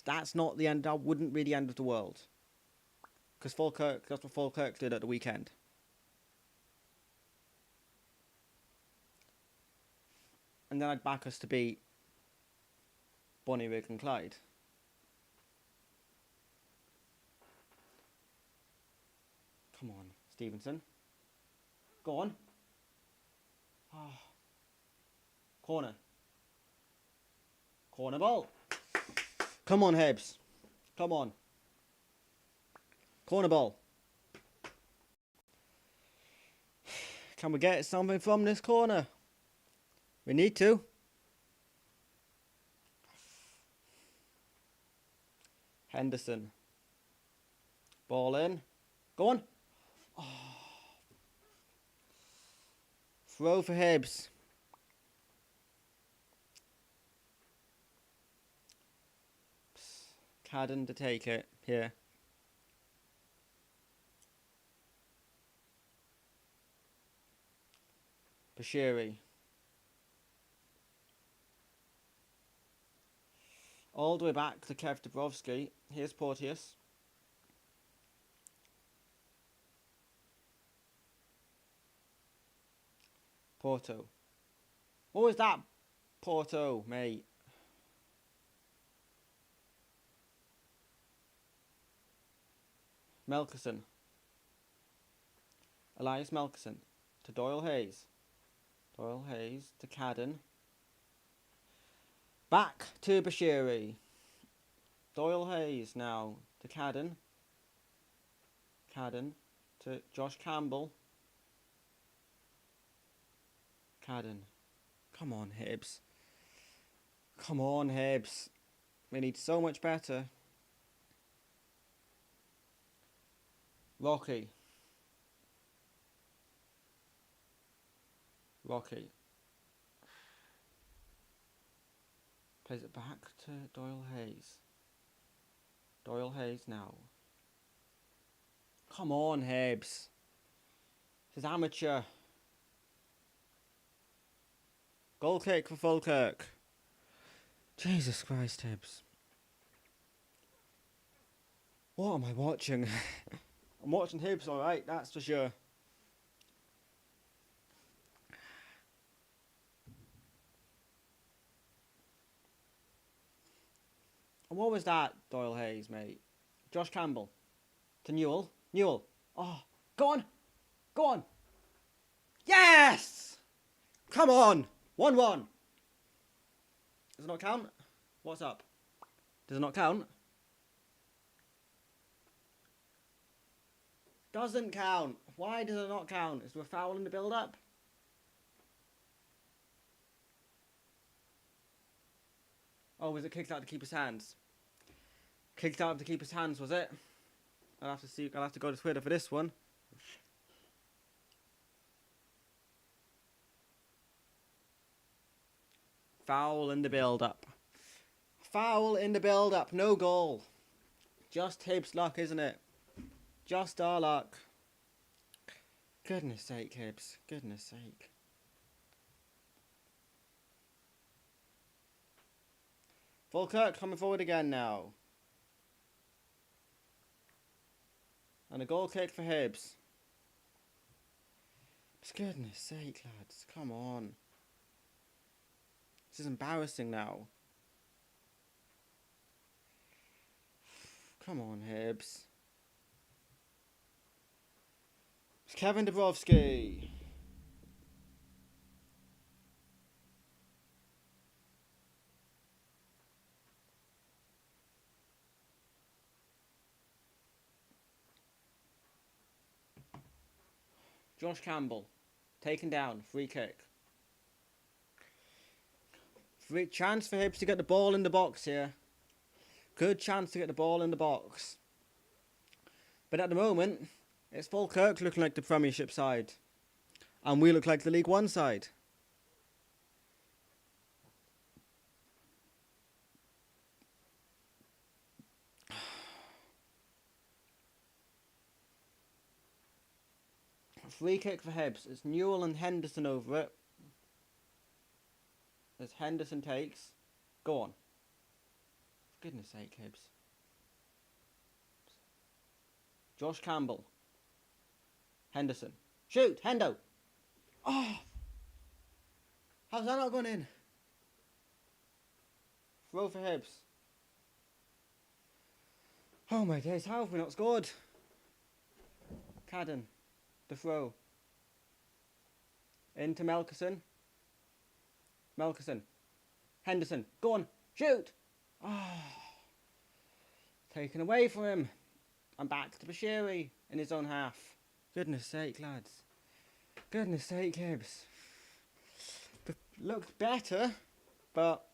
That's not the end. That wouldn't be the end of the world. Because Falkirk, that's what Falkirk did at the weekend. And then I'd back us to beat Bonnyrigg and Clyde. Come on, Stevenson. Go on. Oh. Corner. Corner ball. Come on, Hibs. Come on. Corner ball. Can we get something from this corner? We need to. Henderson. Ball in. Go on. Oh. Throw for Hibs. Cadden to take it here. Bashiri. All the way back to Kev Dubrovsky. Here's Porteous. Porto. What was that? Porto, mate. Melkerson. Elias Melkerson to Doyle Hayes. Doyle Hayes to Cadden. Back to Bashiri. Doyle Hayes now to Cadden. Cadden to Josh Campbell. Cadden. Come on, Hibs. Come on, Hibs. We need so much better. Rocky. Rocky. Plays it back to Doyle Hayes. Doyle Hayes now. Come on, Hibs. This is amateur. Goal kick for Falkirk. Jesus Christ, Hibs. What am I watching? I'm watching Hibs, alright, that's for sure. And what was that, Doyle Hayes, mate? Josh Campbell. To Newell. Newell. Oh, go on. Go on. Yes! Come on. 1-1. Does it not count? What's up? Does it not count? Doesn't count. Why does it not count? Is there a foul in the build-up? Oh, was it kicked out of the keeper's hands? Kicked out of the keeper's hands, was it? I'll have to see. I'll have to go to Twitter for this one. Foul in the build-up. Foul in the build-up. No goal. Just Hibs luck, isn't it? Just our luck. Goodness sake, Hibbs. Goodness sake. Falkirk coming forward again now. And a goal kick for Hibbs. Goodness sake, lads. Come on. This is embarrassing now. Come on, Hibbs. It's Kevin Dabrowski. Josh Campbell. Taken down. Free kick. Free chance for Hibbs to get the ball in the box here. Good chance to get the ball in the box. But at the moment, it's Falkirk looking like the Premiership side. And we look like the League One side. Free kick for Hibbs. It's Newell and Henderson over it. As Henderson takes. Go on. For goodness sake, Hibbs. Josh Campbell. Henderson. Shoot! Hendo! Oh! How's that not gone in? Throw for Hibbs. Oh my days, how have we not scored? Cadden. The throw. Into Melkerson. Melkerson. Henderson. Go on. Shoot! Oh. Taken away from him. And back to Bashiri in his own half. Goodness sake, lads. Goodness sake, Hibbs. Looked better, but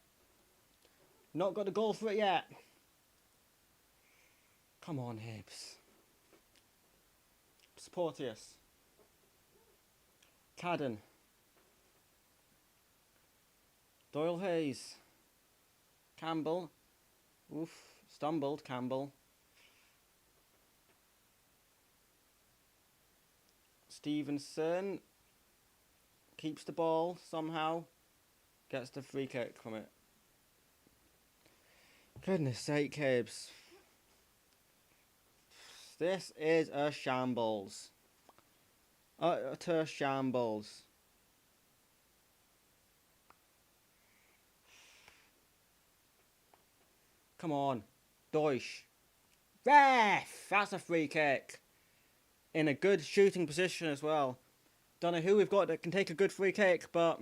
not got a goal for it yet. Come on, Hibbs. Sportius. Cadden. Doyle Hayes. Campbell. Oof. Stumbled, Campbell. Stevenson. Keeps the ball somehow. Gets the free kick from it. Goodness sake, Hibbs. This is a shambles. Utter shambles. Come on. Deutsch. Ref! That's a free kick. In a good shooting position as well. Don't know who we've got that can take a good free kick, but...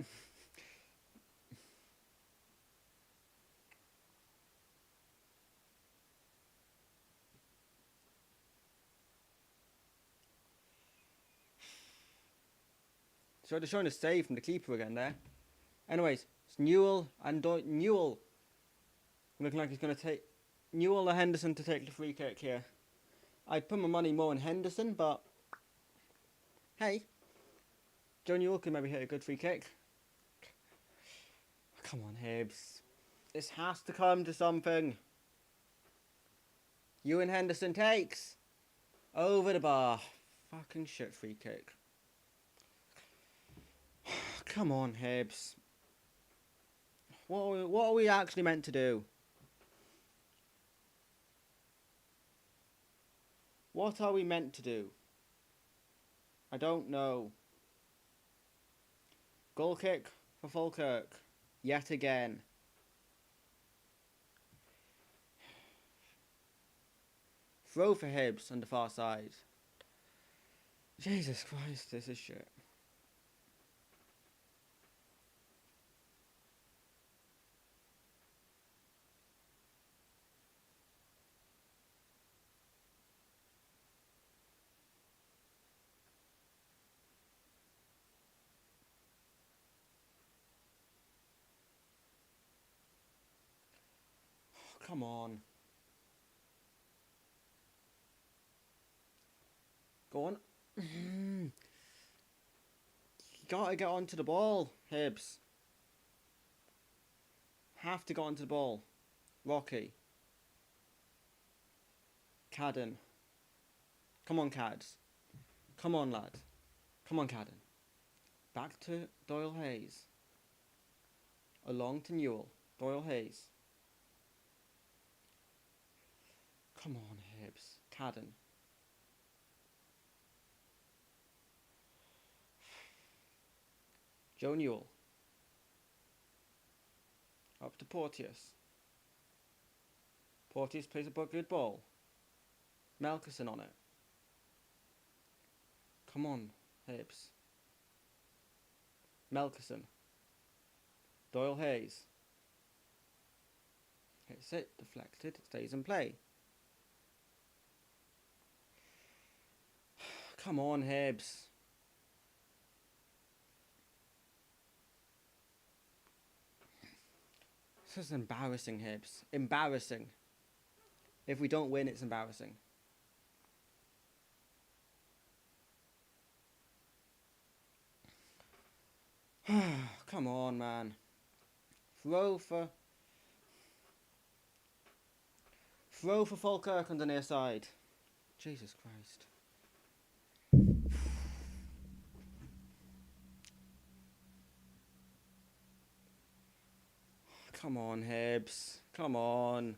So they're showing a save from the keeper again there. Anyways, it's Newell and Newell. Looking like he's going to take... Newell or Henderson to take the free kick here. I'd put my money more on Henderson, but... Hey. Joe Newell could maybe hit a good free kick. Come on, Hibbs. This has to come to something. Ewan Henderson takes. Over the bar. Fucking shit free kick. Come on, Hibbs. What are we actually meant to do? What are we meant to do? I don't know. Goal kick for Falkirk. Yet again. Throw for Hibbs on the far side. Jesus Christ, this is shit. Come on. Go on. You gotta get onto the ball, Hibbs. Have to get onto the ball. Rocky. Cadden. Come on, Cads. Come on, lad. Come on, Cadden. Back to Doyle Hayes. Along to Newell. Doyle Hayes. Come on, Hibbs. Cadden. Joe Newell. Up to Porteous. Porteous plays a good ball. Melkerson on it. Come on, Hibbs. Melkerson. Doyle Hayes. Hits it, deflected, stays in play. Come on, Hibbs. This is embarrassing, Hibbs. Embarrassing. If we don't win, it's embarrassing. Come on, man. Throw for Falkirk on the near side. Jesus Christ. Come on, Hibbs. Come on.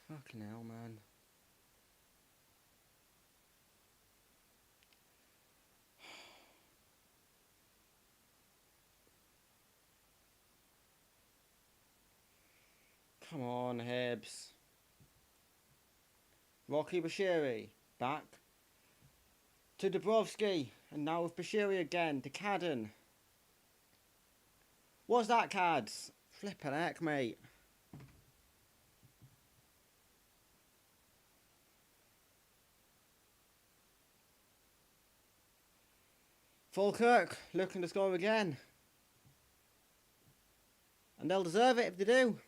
Fucking hell, man. Come on, Hibbs. Rocky Bashiri. Back to Dabrowski. And now with Bashiri again. To Cadden. What's that, Cads? Flippin' heck, mate. Falkirk looking to score again. And they'll deserve it if they do.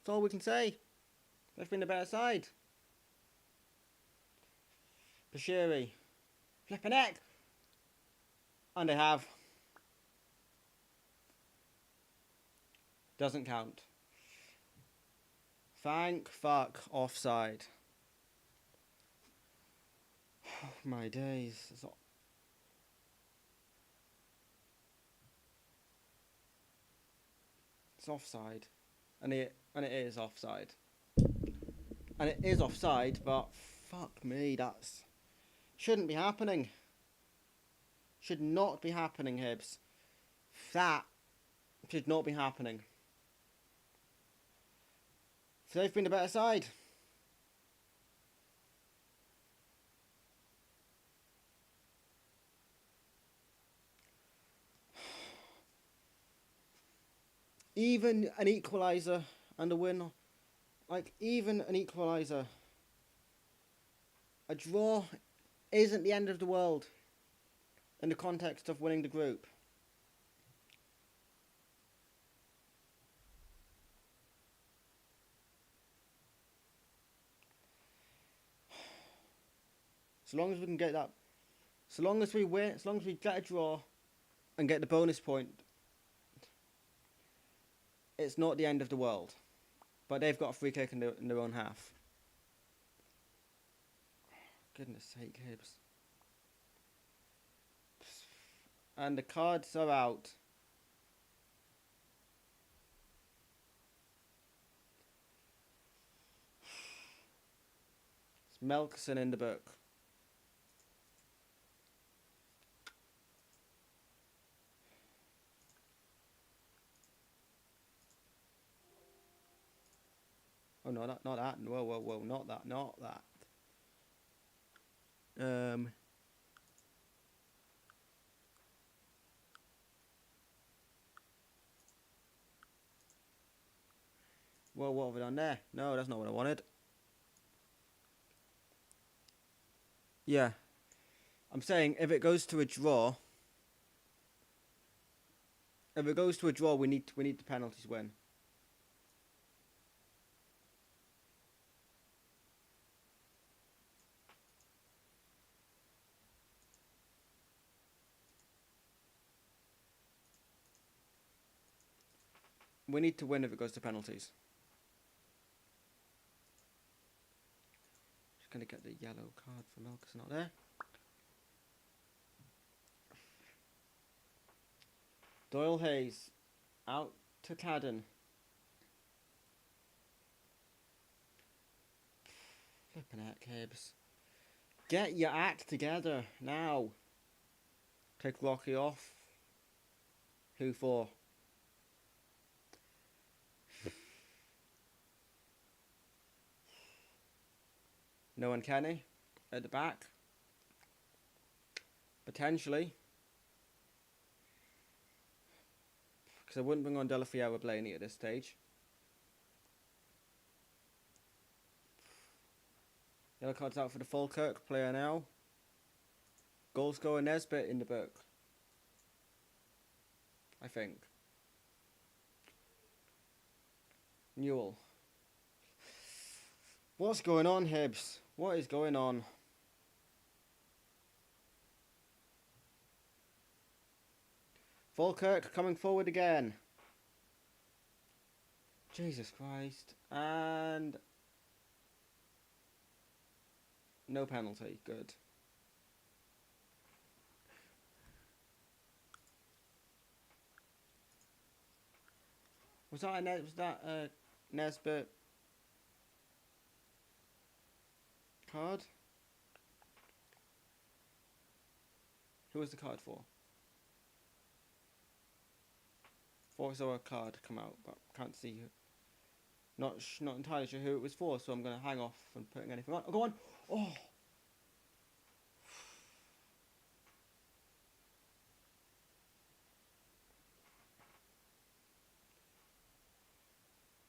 That's all we can say. They've been the better side. Bashiri. Flippin' heck. And they have. Doesn't count. Thank fuck, offside. Oh, my days. It's offside. And it is offside. And it is offside, but fuck me, that's shouldn't be happening. Should not be happening, Hibbs. That should not be happening. So they've been the better side. Even an equaliser and a win, like even an equaliser, a draw isn't the end of the world in the context of winning the group. So long as we can get that, so long as we win, as long as we get a draw and get the bonus point, it's not the end of the world. But they've got a free kick in their own half. Goodness sake, Hibbs. And the cards are out. It's Melkerson in the book. Oh no, not that. Whoa, not that. Whoa, what have we done there? No, that's not what I wanted. Yeah. I'm saying if it goes to a draw, we need the penalties win. We need to win if it goes to penalties. going to get the yellow card for Milk. It's not there. Doyle Hayes out to Cadden. Flippin' heck, Hibbs. Get your act together now. Take Rocky off. Who for? No one Kenny at the back. Potentially. Because I wouldn't bring on Delafiera Blaney at this stage. Yellow card's out for the Falkirk player now. Goal scorer Nesbitt in the book. I think. Newell. What's going on, Hibbs? What is going on? Falkirk coming forward again. Jesus Christ. And no penalty. Good. Was that a Nesbitt card? Who was the card for? Thought I saw a card come out, but can't see who. Not entirely sure who it was for, so I'm going to hang off on putting anything on. Oh, go on! Oh!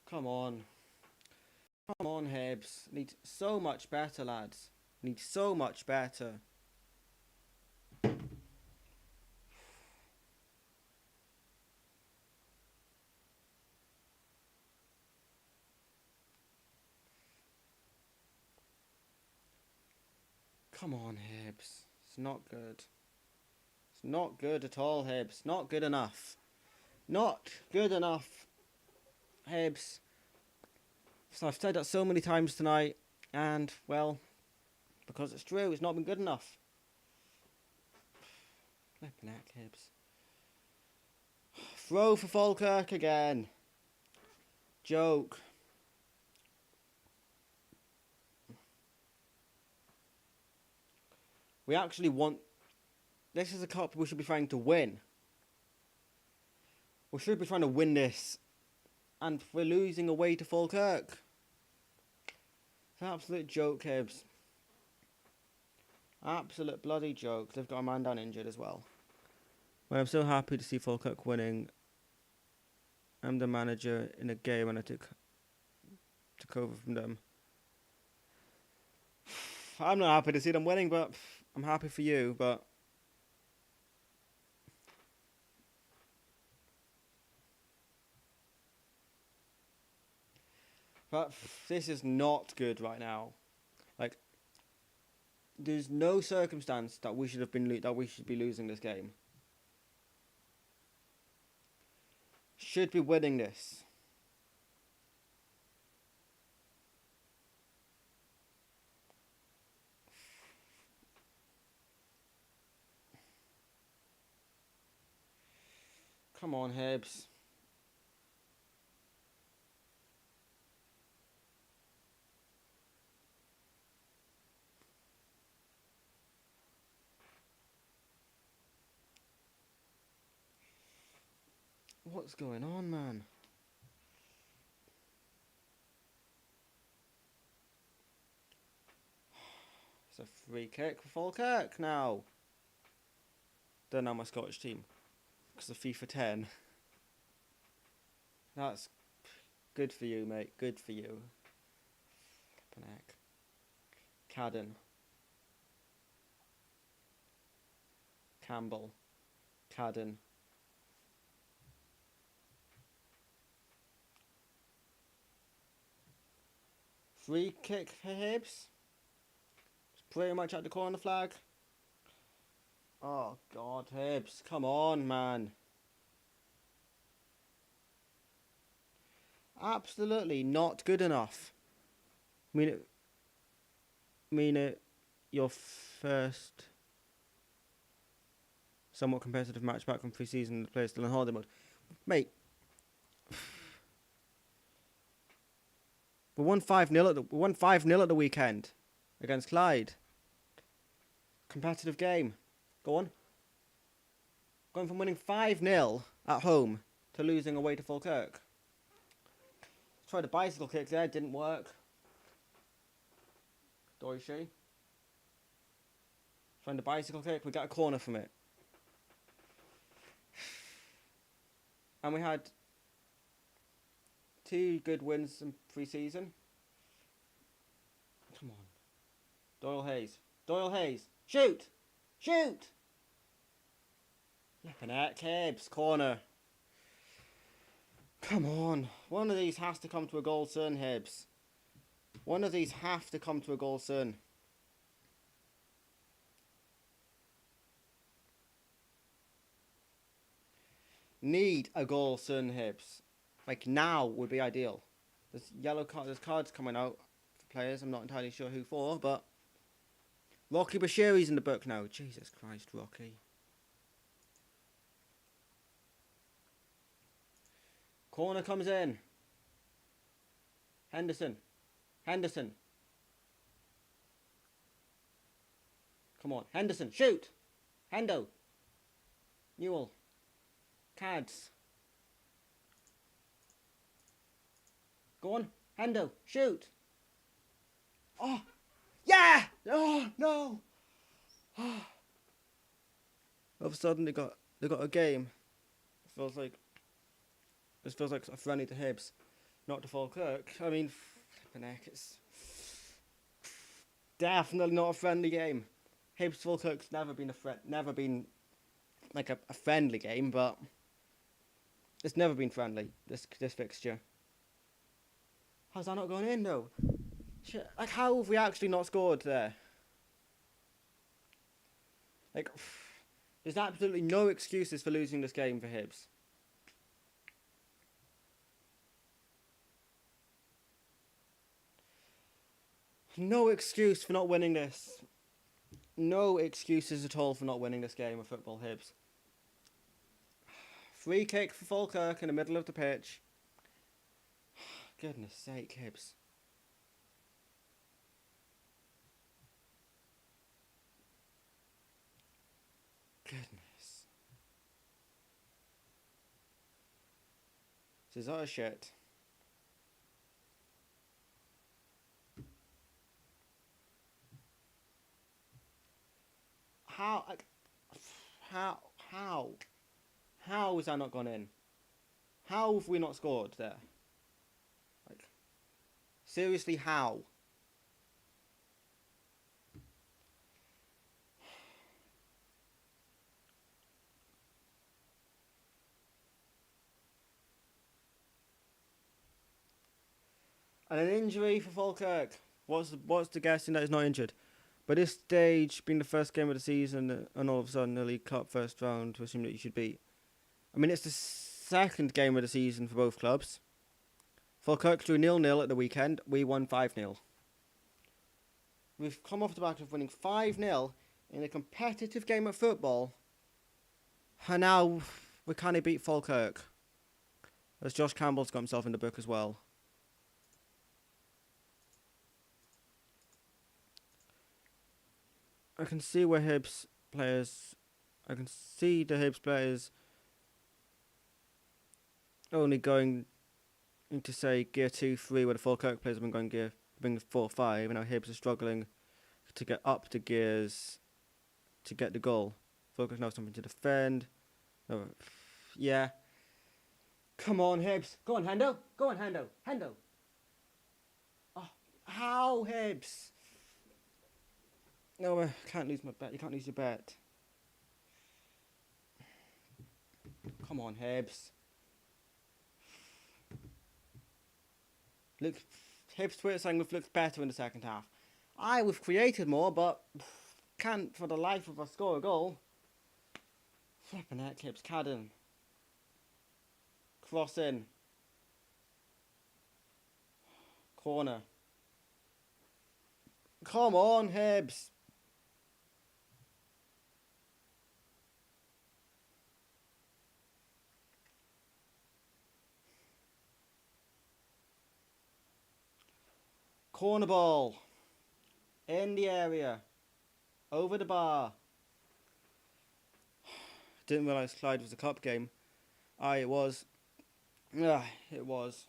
Come on. Come on, Hibbs. Need so much better, lads. Need so much better. Come on, Hibbs. It's not good. It's not good at all, Hibbs. Not good enough. Not good enough, Hibbs. So I've said that so many times tonight, and, well, because it's true, it's not been good enough. Flippin' heck, Hibbs. Throw for Falkirk again. Joke. We actually want... This is a cup we should be trying to win. We should be trying to win this. And we're losing away to Falkirk. It's an absolute joke, Hibbs. Absolute bloody joke. They've got a man down injured as well. Well, I'm so happy to see Falkirk winning. I'm the manager in a game and I took over from them. I'm not happy to see them winning, but I'm happy for you, but... But this is not good right now. Like, there's no circumstance that we should have been that we should be losing this game. Should be winning this. Come on, Hibbs. What's going on, man? It's a free kick for Falkirk now. Don't know my Scottish team. Because of FIFA 10. That's good for you, mate. Good for you. Flippin' heck. Cadden. Campbell. Cadden. Free kick for Hibs. It's pretty much at the corner flag. Oh God, Hibs, come on, man. Absolutely not good enough. I mean, mean it your first somewhat competitive match back from pre-season, the players still in holiday mode. Mate, we won 5-0 at the weekend against Clyde. Competitive game. Go on. Going from winning 5-0 at home to losing away to Falkirk. Tried a bicycle kick there, didn't work. Doishi. Trying the bicycle kick, we got a corner from it. And we had 2 good wins in pre-season. Come on. Doyle Hayes. Shoot! Flipping out, Hibs, corner. Come on. One of these has to come to a goal soon, Hibs. One of these have to come to a goal soon. Need a goal soon, Hibs. Like, now would be ideal. There's cards coming out for players. I'm not entirely sure who for, but Rocky Bashiri's in the book now. Jesus Christ, Rocky. Corner comes in. Henderson. Come on, Henderson, shoot! Hendo. Newell. Cads. Go on, Hendo, shoot! Oh, yeah! Oh no! All of a sudden they got a game. It feels like a friendly to Hibs, not to Falkirk. I mean, flipping heck, it's definitely not a friendly game. Hibs Falkirk's never been like a friendly game, but it's never been friendly. This fixture. How's that not going in though? Shit, like, how have we actually not scored there? Like, there's absolutely no excuses for losing this game for Hibs. No excuse for not winning this. No excuses at all for not winning this game of football, Hibs. Free kick for Falkirk in the middle of the pitch. Goodness sake, Hibs. Goodness. This is utter shit. How has that not gone in? How have we not scored there? Like, seriously, how? And an injury for Falkirk. What's the guessing that he's not injured? By this stage, being the first game of the season, and all of a sudden the League Cup first round to assume that you should beat. I mean, it's the second game of the season for both clubs. Falkirk drew 0-0 at the weekend. We won 5-0. We've come off the back of winning 5-0 in a competitive game of football. And now we can't beat Falkirk. As Josh Campbell's got himself in the book as well. I can see the Hibs players only going into, say, gear 2-3, where the Falkirk players have been going gear 4-5, and now Hibs are struggling to get up to gears to get the goal. Falkirk now something to defend. Oh, yeah. Come on, Hibs. Go on, Hendo. Hendo. Oh, how, Hibs? No, I can't lose my bet. You can't lose your bet. Come on, Hibs. Look, Hibs Twitter saying we've looked better in the second half. We've created more, but can't for the life of us score a goal. Flipping heck, Hibs. Cadden. Cross in. Corner. Come on, Hibs. Corner ball. In the area. Over the bar. Didn't realise Clyde was a cup game. Aye, it was. Yeah, it was.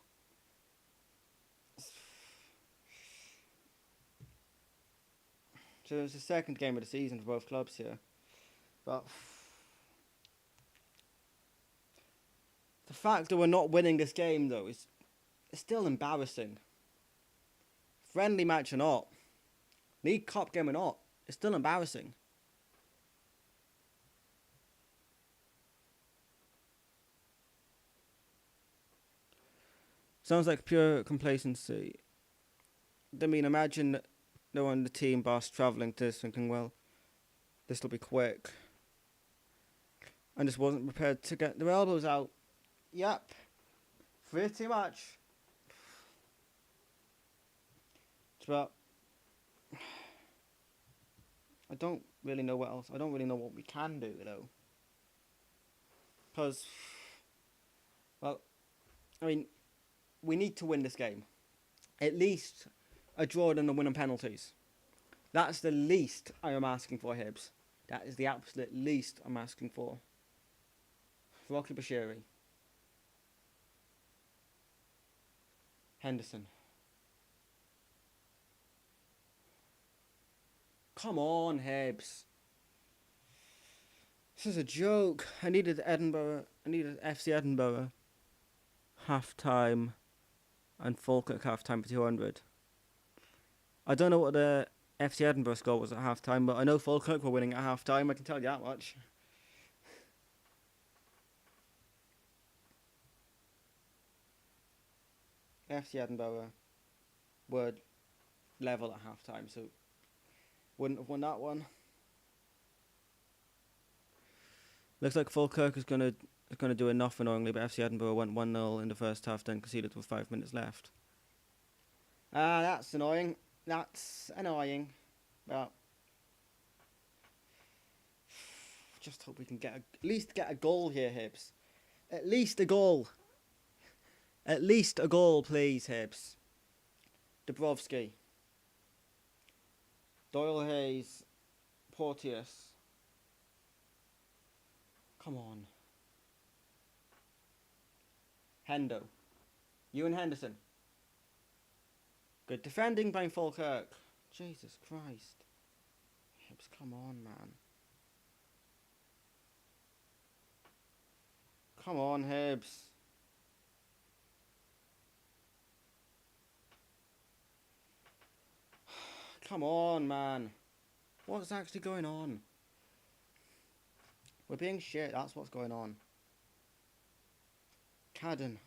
So it was the second game of the season for both clubs here. But the fact that we're not winning this game, though, is still embarrassing. Friendly match or not, League Cup game or not, it's still embarrassing. Sounds like pure complacency. I mean, imagine no one on the team boss travelling to this thinking, well, this will be quick. And just wasn't prepared to get their elbows out. Yep. Pretty much. But I don't really know what else. I don't really know what we can do, though. Because, well, I mean, we need to win this game. At least a draw and a win on penalties. That's the least I am asking for, Hibs. That is the absolute least I'm asking for. Rocky Bashiri. Henderson. Come on, Hibs. This is a joke. I needed FC Edinburgh half time and Falkirk half time for 200. I don't know what the FC Edinburgh score was at half time, but I know Falkirk were winning at half time. I can tell you that much. FC Edinburgh were level at half time, so wouldn't have won that one. Looks like Falkirk is gonna do enough annoyingly, but FC Edinburgh went 1-0 in the first half, then conceded with 5 minutes left. That's annoying. That's annoying. But just hope we can at least get a goal here, Hibs. At least a goal. At least a goal, please, Hibs. Dubrovsky. Doyle Hayes. Porteous. Come on. Hendo. Ewan Henderson. Good defending by Falkirk. Jesus Christ. Hibs, come on, man. Come on, Hibs. Come on, man. What's actually going on? We're being shit, that's what's going on. Cadden.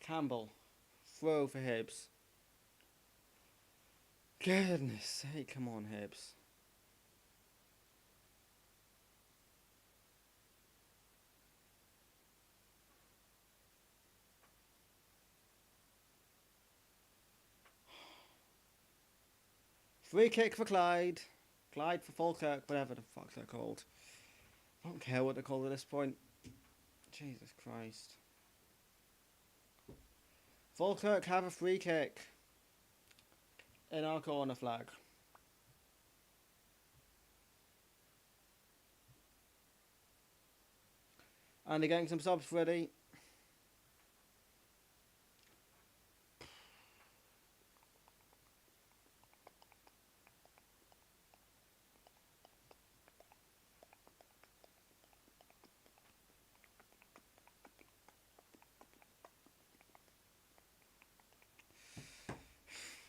Campbell. Throw for Hibs. Goodness sake, come on, Hibs. Free kick for Clyde. Clyde for Falkirk, whatever the fuck they're called. I don't care what they're called at this point. Jesus Christ. Falkirk have a free kick in our corner flag. And they're getting some subs ready.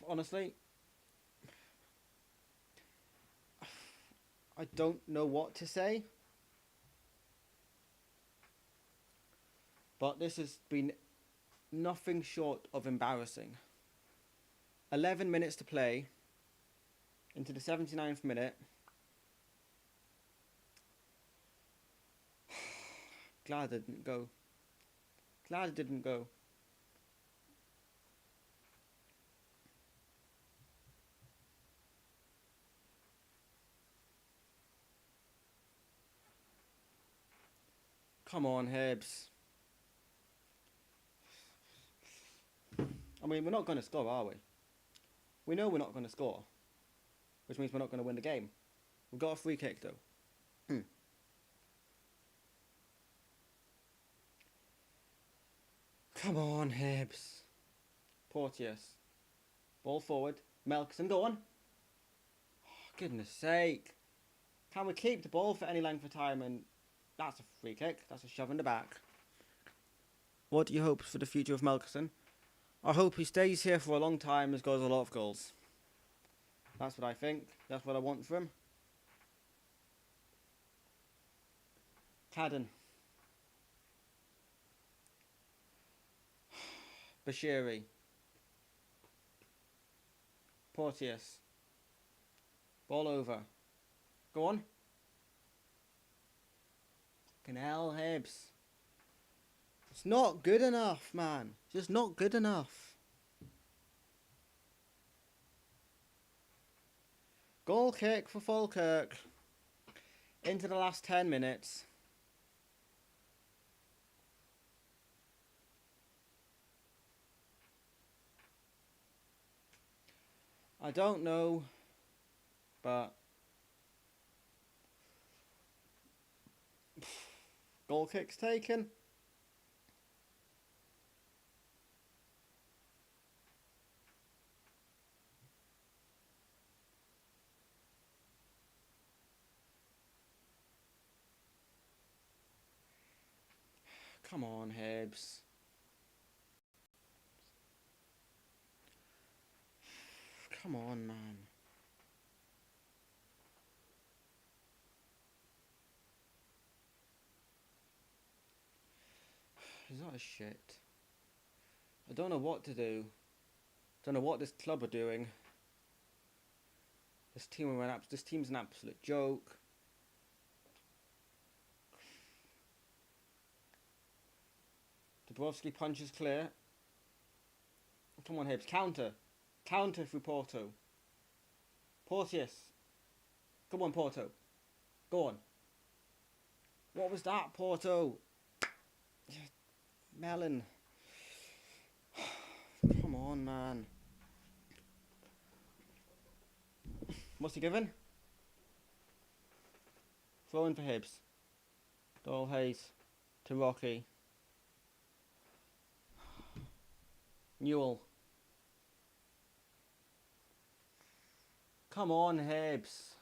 Honestly, I don't know what to say. But this has been nothing short of embarrassing. 11 minutes to play into the 79th minute. Glad it didn't go. Glad it didn't go. Come on, Hibs. I mean, we're not going to score, are we? We know we're not going to score, which means we're not going to win the game. We've got a free kick, though. Come on, Hibs. Porteous. Ball forward. Melkson, go on. Oh, goodness sake. Can we keep the ball for any length of time? And that's a free kick. That's a shove in the back. What do you hope for the future of Melkson? I hope he stays here for a long time and scores a lot of goals. That's what I think. That's what I want for him. Cadden. Bashiri. Porteous. Ball over. Go on. Fucking hell, Hibs. It's not good enough, man. It's just not good enough. Goal kick for Falkirk. Into the last 10 minutes. I don't know, but goal kick's taken. Come on, Hibs. Come on, man. Is that a shit? I don't know what to do. Don't know what this club are doing. This team's an absolute joke. Dabrowski punches clear. Come on, Hibs. Counter. Counter through Porto. Porteous. Come on, Porto. Go on. What was that, Porto? Melon. Come on, man. What's he given? Throw in for Hibs. Doyle Hayes to Rocky. Newell. Come on, Hibs.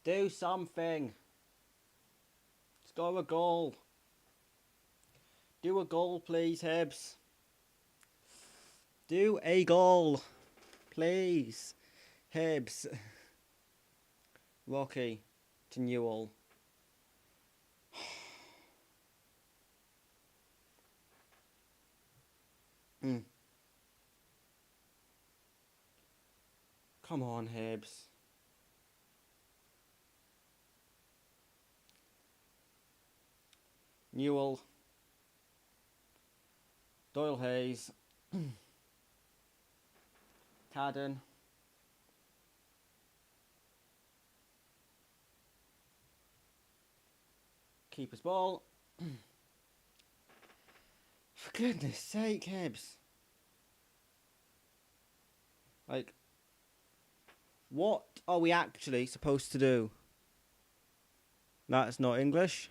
Do something. Score a goal. Do a goal, please, Hibs. Do a goal. Please. Hibs. Rocky to Newell. Come on, Hibs. Newell. Doyle Hayes. Cadden. Keeper's ball. For goodness sake, Hibs. Like, what are we actually supposed to do? That's not English.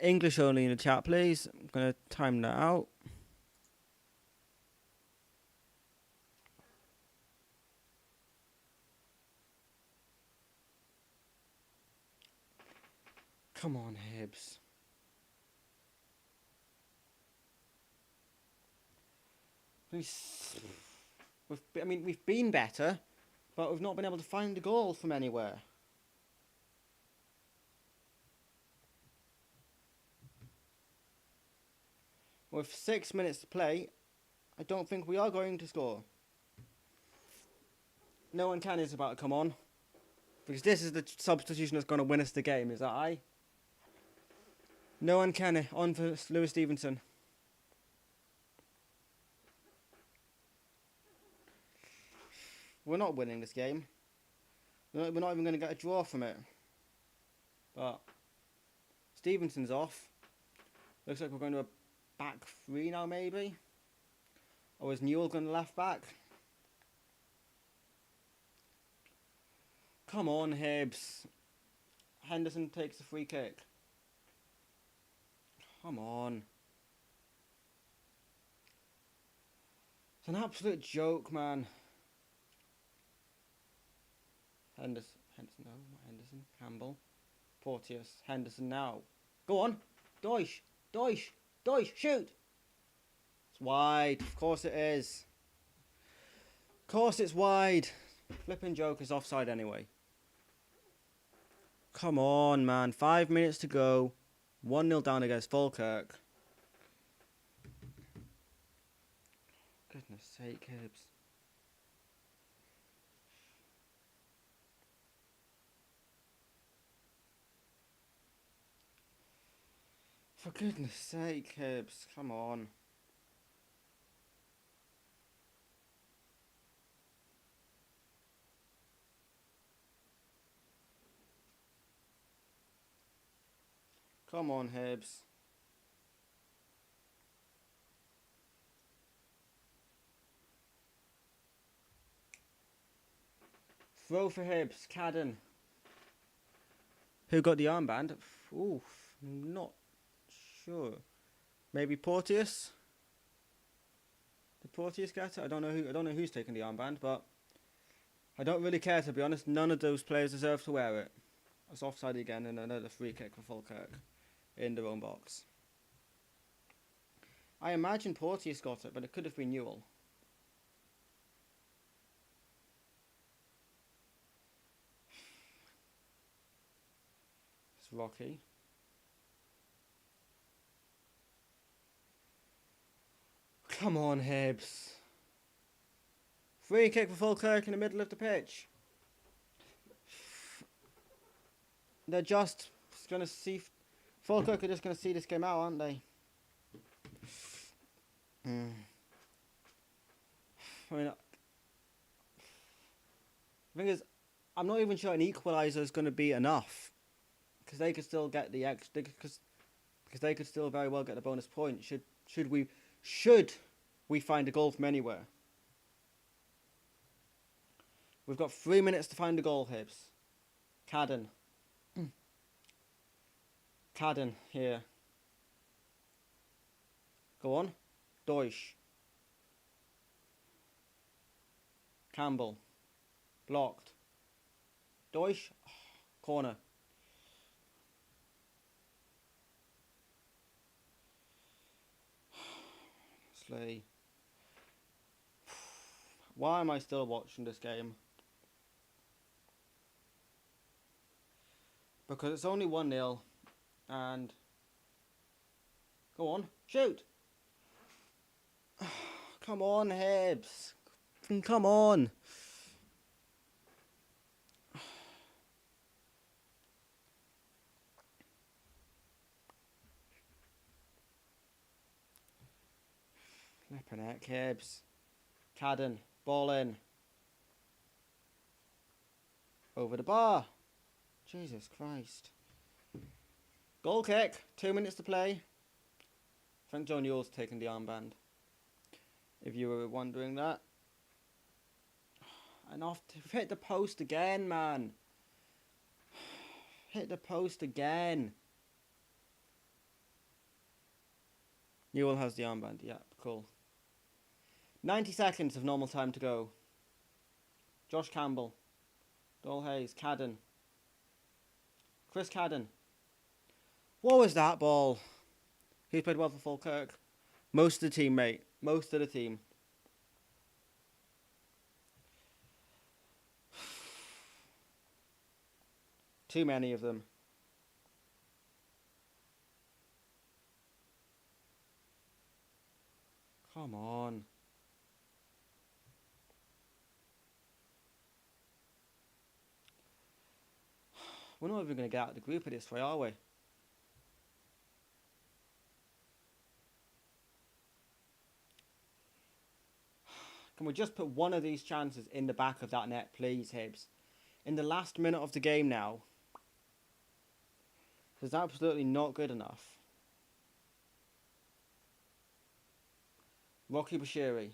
English only in the chat, please. I'm going to time that out. Come on, Hibs. We've been better, but we've not been able to find a goal from anywhere. With 6 minutes to play, I don't think we are going to score. No one can is about to come on. Because this is the substitution that's going to win us the game, is that aye? No one can on for Lewis Stevenson. We're not winning this game. We're not even going to get a draw from it. But Stevenson's off. Looks like we're going to a back three now, maybe. Or is Newell going to left back? Come on, Hibs. Henderson takes the free kick. Come on. It's an absolute joke, man. Henderson, no, not Henderson. Campbell. Porteous. Henderson now. Go on. Deutsch, shoot! It's wide. Of course it is. Of course it's wide. Flipping joke is offside anyway. Come on, man. 5 minutes to go. 1-0 down against Falkirk. Goodness sake, Hibs. For goodness sake, Hibs. Come on. Come on, Hibs. Throw for Hibs. Cadden. Who got the armband? Oof. Not sure. Maybe Porteous? Did Porteous get it? I don't know who's taking the armband, but I don't really care, to be honest. None of those players deserve to wear it. It's offside again, and another free kick for Falkirk in their own box. I imagine Porteous got it, but it could have been Newell. It's Rocky. Come on, Hibs. Free kick for Falkirk in the middle of the pitch. They're just going to see... Falkirk are just going to see this game out, aren't they? I mean, the thing is, I'm not even sure an equaliser is going to be enough. Because they could still get the extra... Because they could still very well get the bonus point. Should we find a goal from anywhere? We've got 3 minutes to find a goal, Hibs. Cadden. Cadden, here. Go on. Deutsch. Campbell. Blocked. Deutsch. Oh, corner. Slay. Why am I still watching this game? Because it's only 1-0. And... Go on. Shoot! Come on, Hibs. Come on. Flippin' heck, Hibs. Cadden. Ball in. Over the bar. Jesus Christ. Goal kick. 2 minutes to play. I think Joe Newell's taking the armband. If you were wondering that. And off to hit the post again, man. Hit the post again. Newell has the armband. Yeah, cool. 90 seconds of normal time to go. Josh Campbell. Dole Hayes. Cadden. Chris Cadden. What was that ball? He played well for Falkirk. Most of the team, mate. Most of the team. Too many of them. Come on. We're not even going to get out of the group at this way, are we? Can we just put one of these chances in the back of that net, please, Hibs? in the last minute of the game now. It's absolutely not good enough. Rocky Bashiri.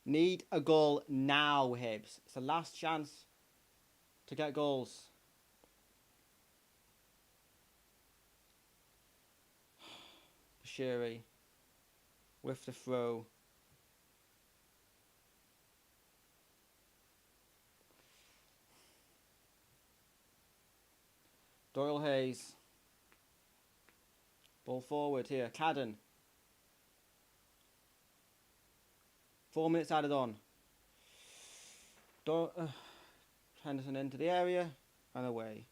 Need a goal now, Hibs. It's the last chance to get goals. Bashiri with the throw. Doyle Hayes. Ball forward here. Cadden. 4 minutes added on. Henderson into the area and away.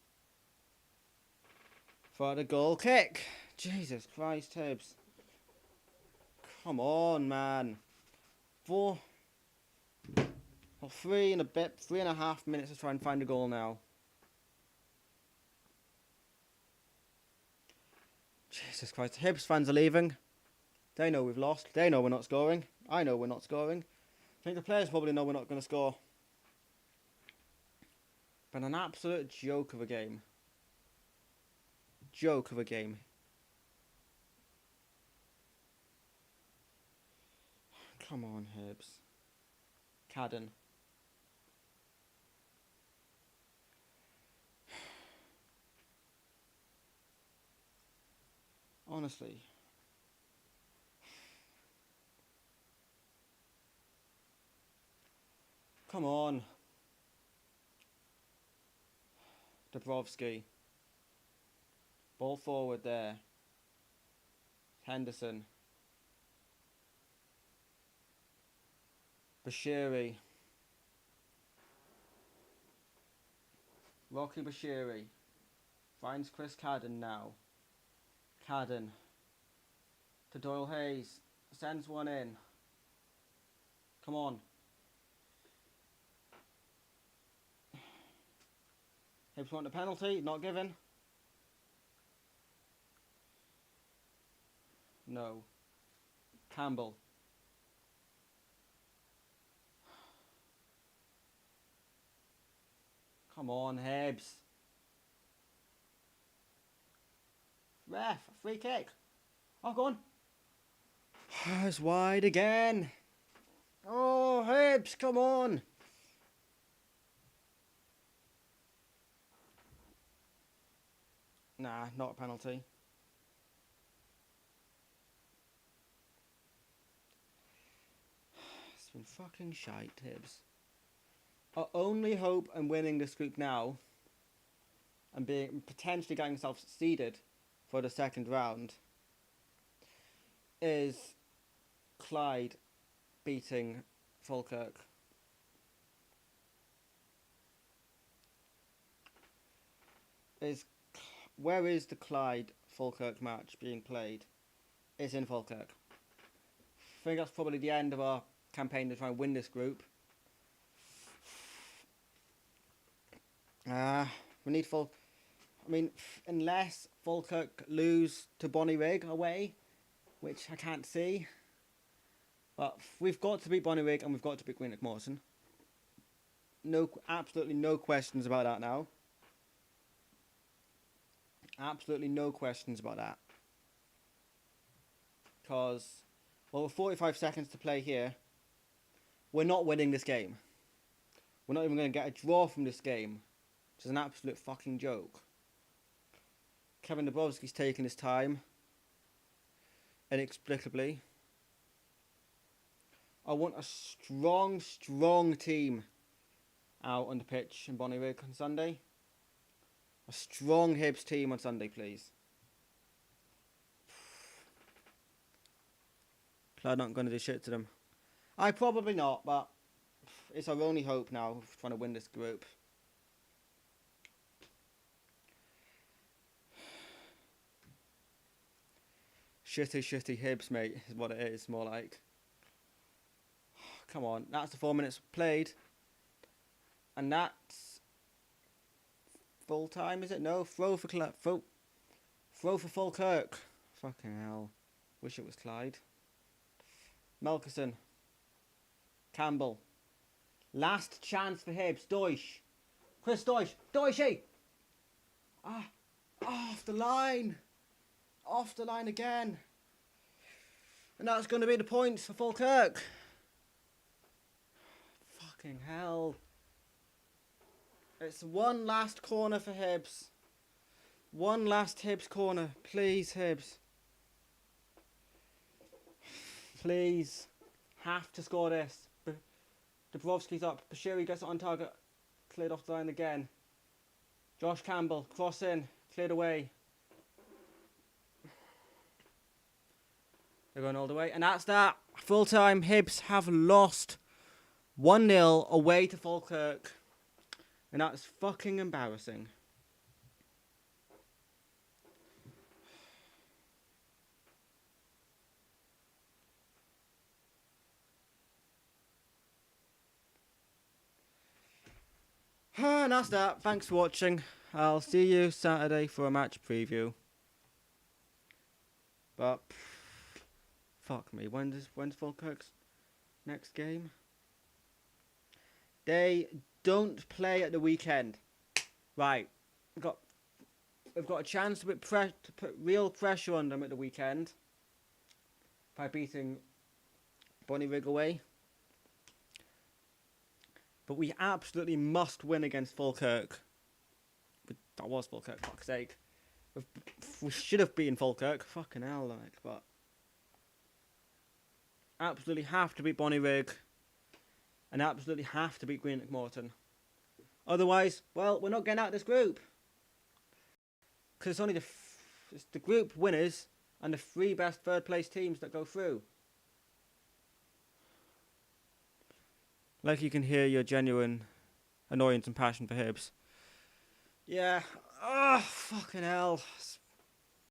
For the goal kick. Jesus Christ, Hibs. Come on, man. 3.5 minutes to try and find a goal now. Jesus Christ, Hibs fans are leaving. They know we've lost. They know we're not scoring. I know we're not scoring. I think the players probably know we're not going to score. But an absolute joke of a game. Joke of a game. Come on, Hibs. Cadden. Honestly. Come on. Dabrowski. Ball forward there. Henderson. Bashiri. Rocky Bashiri. Finds Chris Cadden now. Cadden. To Doyle Hayes. Sends one in. Come on. Hibs want a penalty. Not given. No. Campbell. Come on, Hibs. Ref, free kick. Oh, go on. It's wide again. Oh, Hibs, come on. Nah, not a penalty. It's been fucking shite, Hibs. Our only hope in winning this group now and being potentially getting ourselves seeded for the second round is Clyde beating Falkirk. Where is the Clyde Falkirk match being played? It's in Falkirk. I think that's probably the end of our campaign to try and win this group. We need unless Falkirk lose to Bonnyrigg away, which I can't see. But we've got to beat Bonnyrigg and we've got to beat Greenock Mawson. Absolutely no questions about that now. Absolutely no questions about that. Because, well, with 45 seconds to play here, we're not winning this game. We're not even going to get a draw from this game. Which is an absolute fucking joke. Kevin Dabrowski's taking his time. Inexplicably. I want a strong, strong team out on the pitch in Bonnyrigg on Sunday. A strong Hibs team on Sunday, please. Clyde not going to do shit to them. Probably not, but it's our only hope now of trying to win this group. Shitty Hibs, mate, is what it is, more like. Come on, that's the 4 minutes played. And that's full time, is it? No, throw for Falkirk. Fucking hell. Wish it was Clyde. Melkerson. Campbell. Last chance for Hibs. Deutsch. Chris Deutsch. Deutsche! Ah, off the line. Off the line again. And that's going to be the points for Falkirk. Fucking hell. It's one last corner for Hibs. One last Hibs corner. Please, Hibs. Please. Have to score this. Dabrowski's up. Bashiri gets it on target. Cleared off the line again. Josh Campbell. Cross in. Cleared away. They're going all the way. And that's that. Full time. Hibs have lost 1-0 away to Falkirk. And that's fucking embarrassing. And that's that. Thanks for watching. I'll see you Saturday for a match preview. But fuck me. When's Falkirk's next game? They don't play at the weekend. Right. We've got a chance to put real pressure on them at the weekend by beating Bonnyrigg away. But we absolutely must win against Falkirk. That was Falkirk, fuck's sake. We should have beaten Falkirk. Fucking hell, like, but absolutely have to beat Bonnyrigg. And absolutely have to beat Greenock Morton. Otherwise, well, we're not getting out of this group. Because it's only it's the group winners and the 3 best third place teams that go through. Like you can hear your genuine annoyance and passion for Hibs. Yeah. Oh, fucking hell.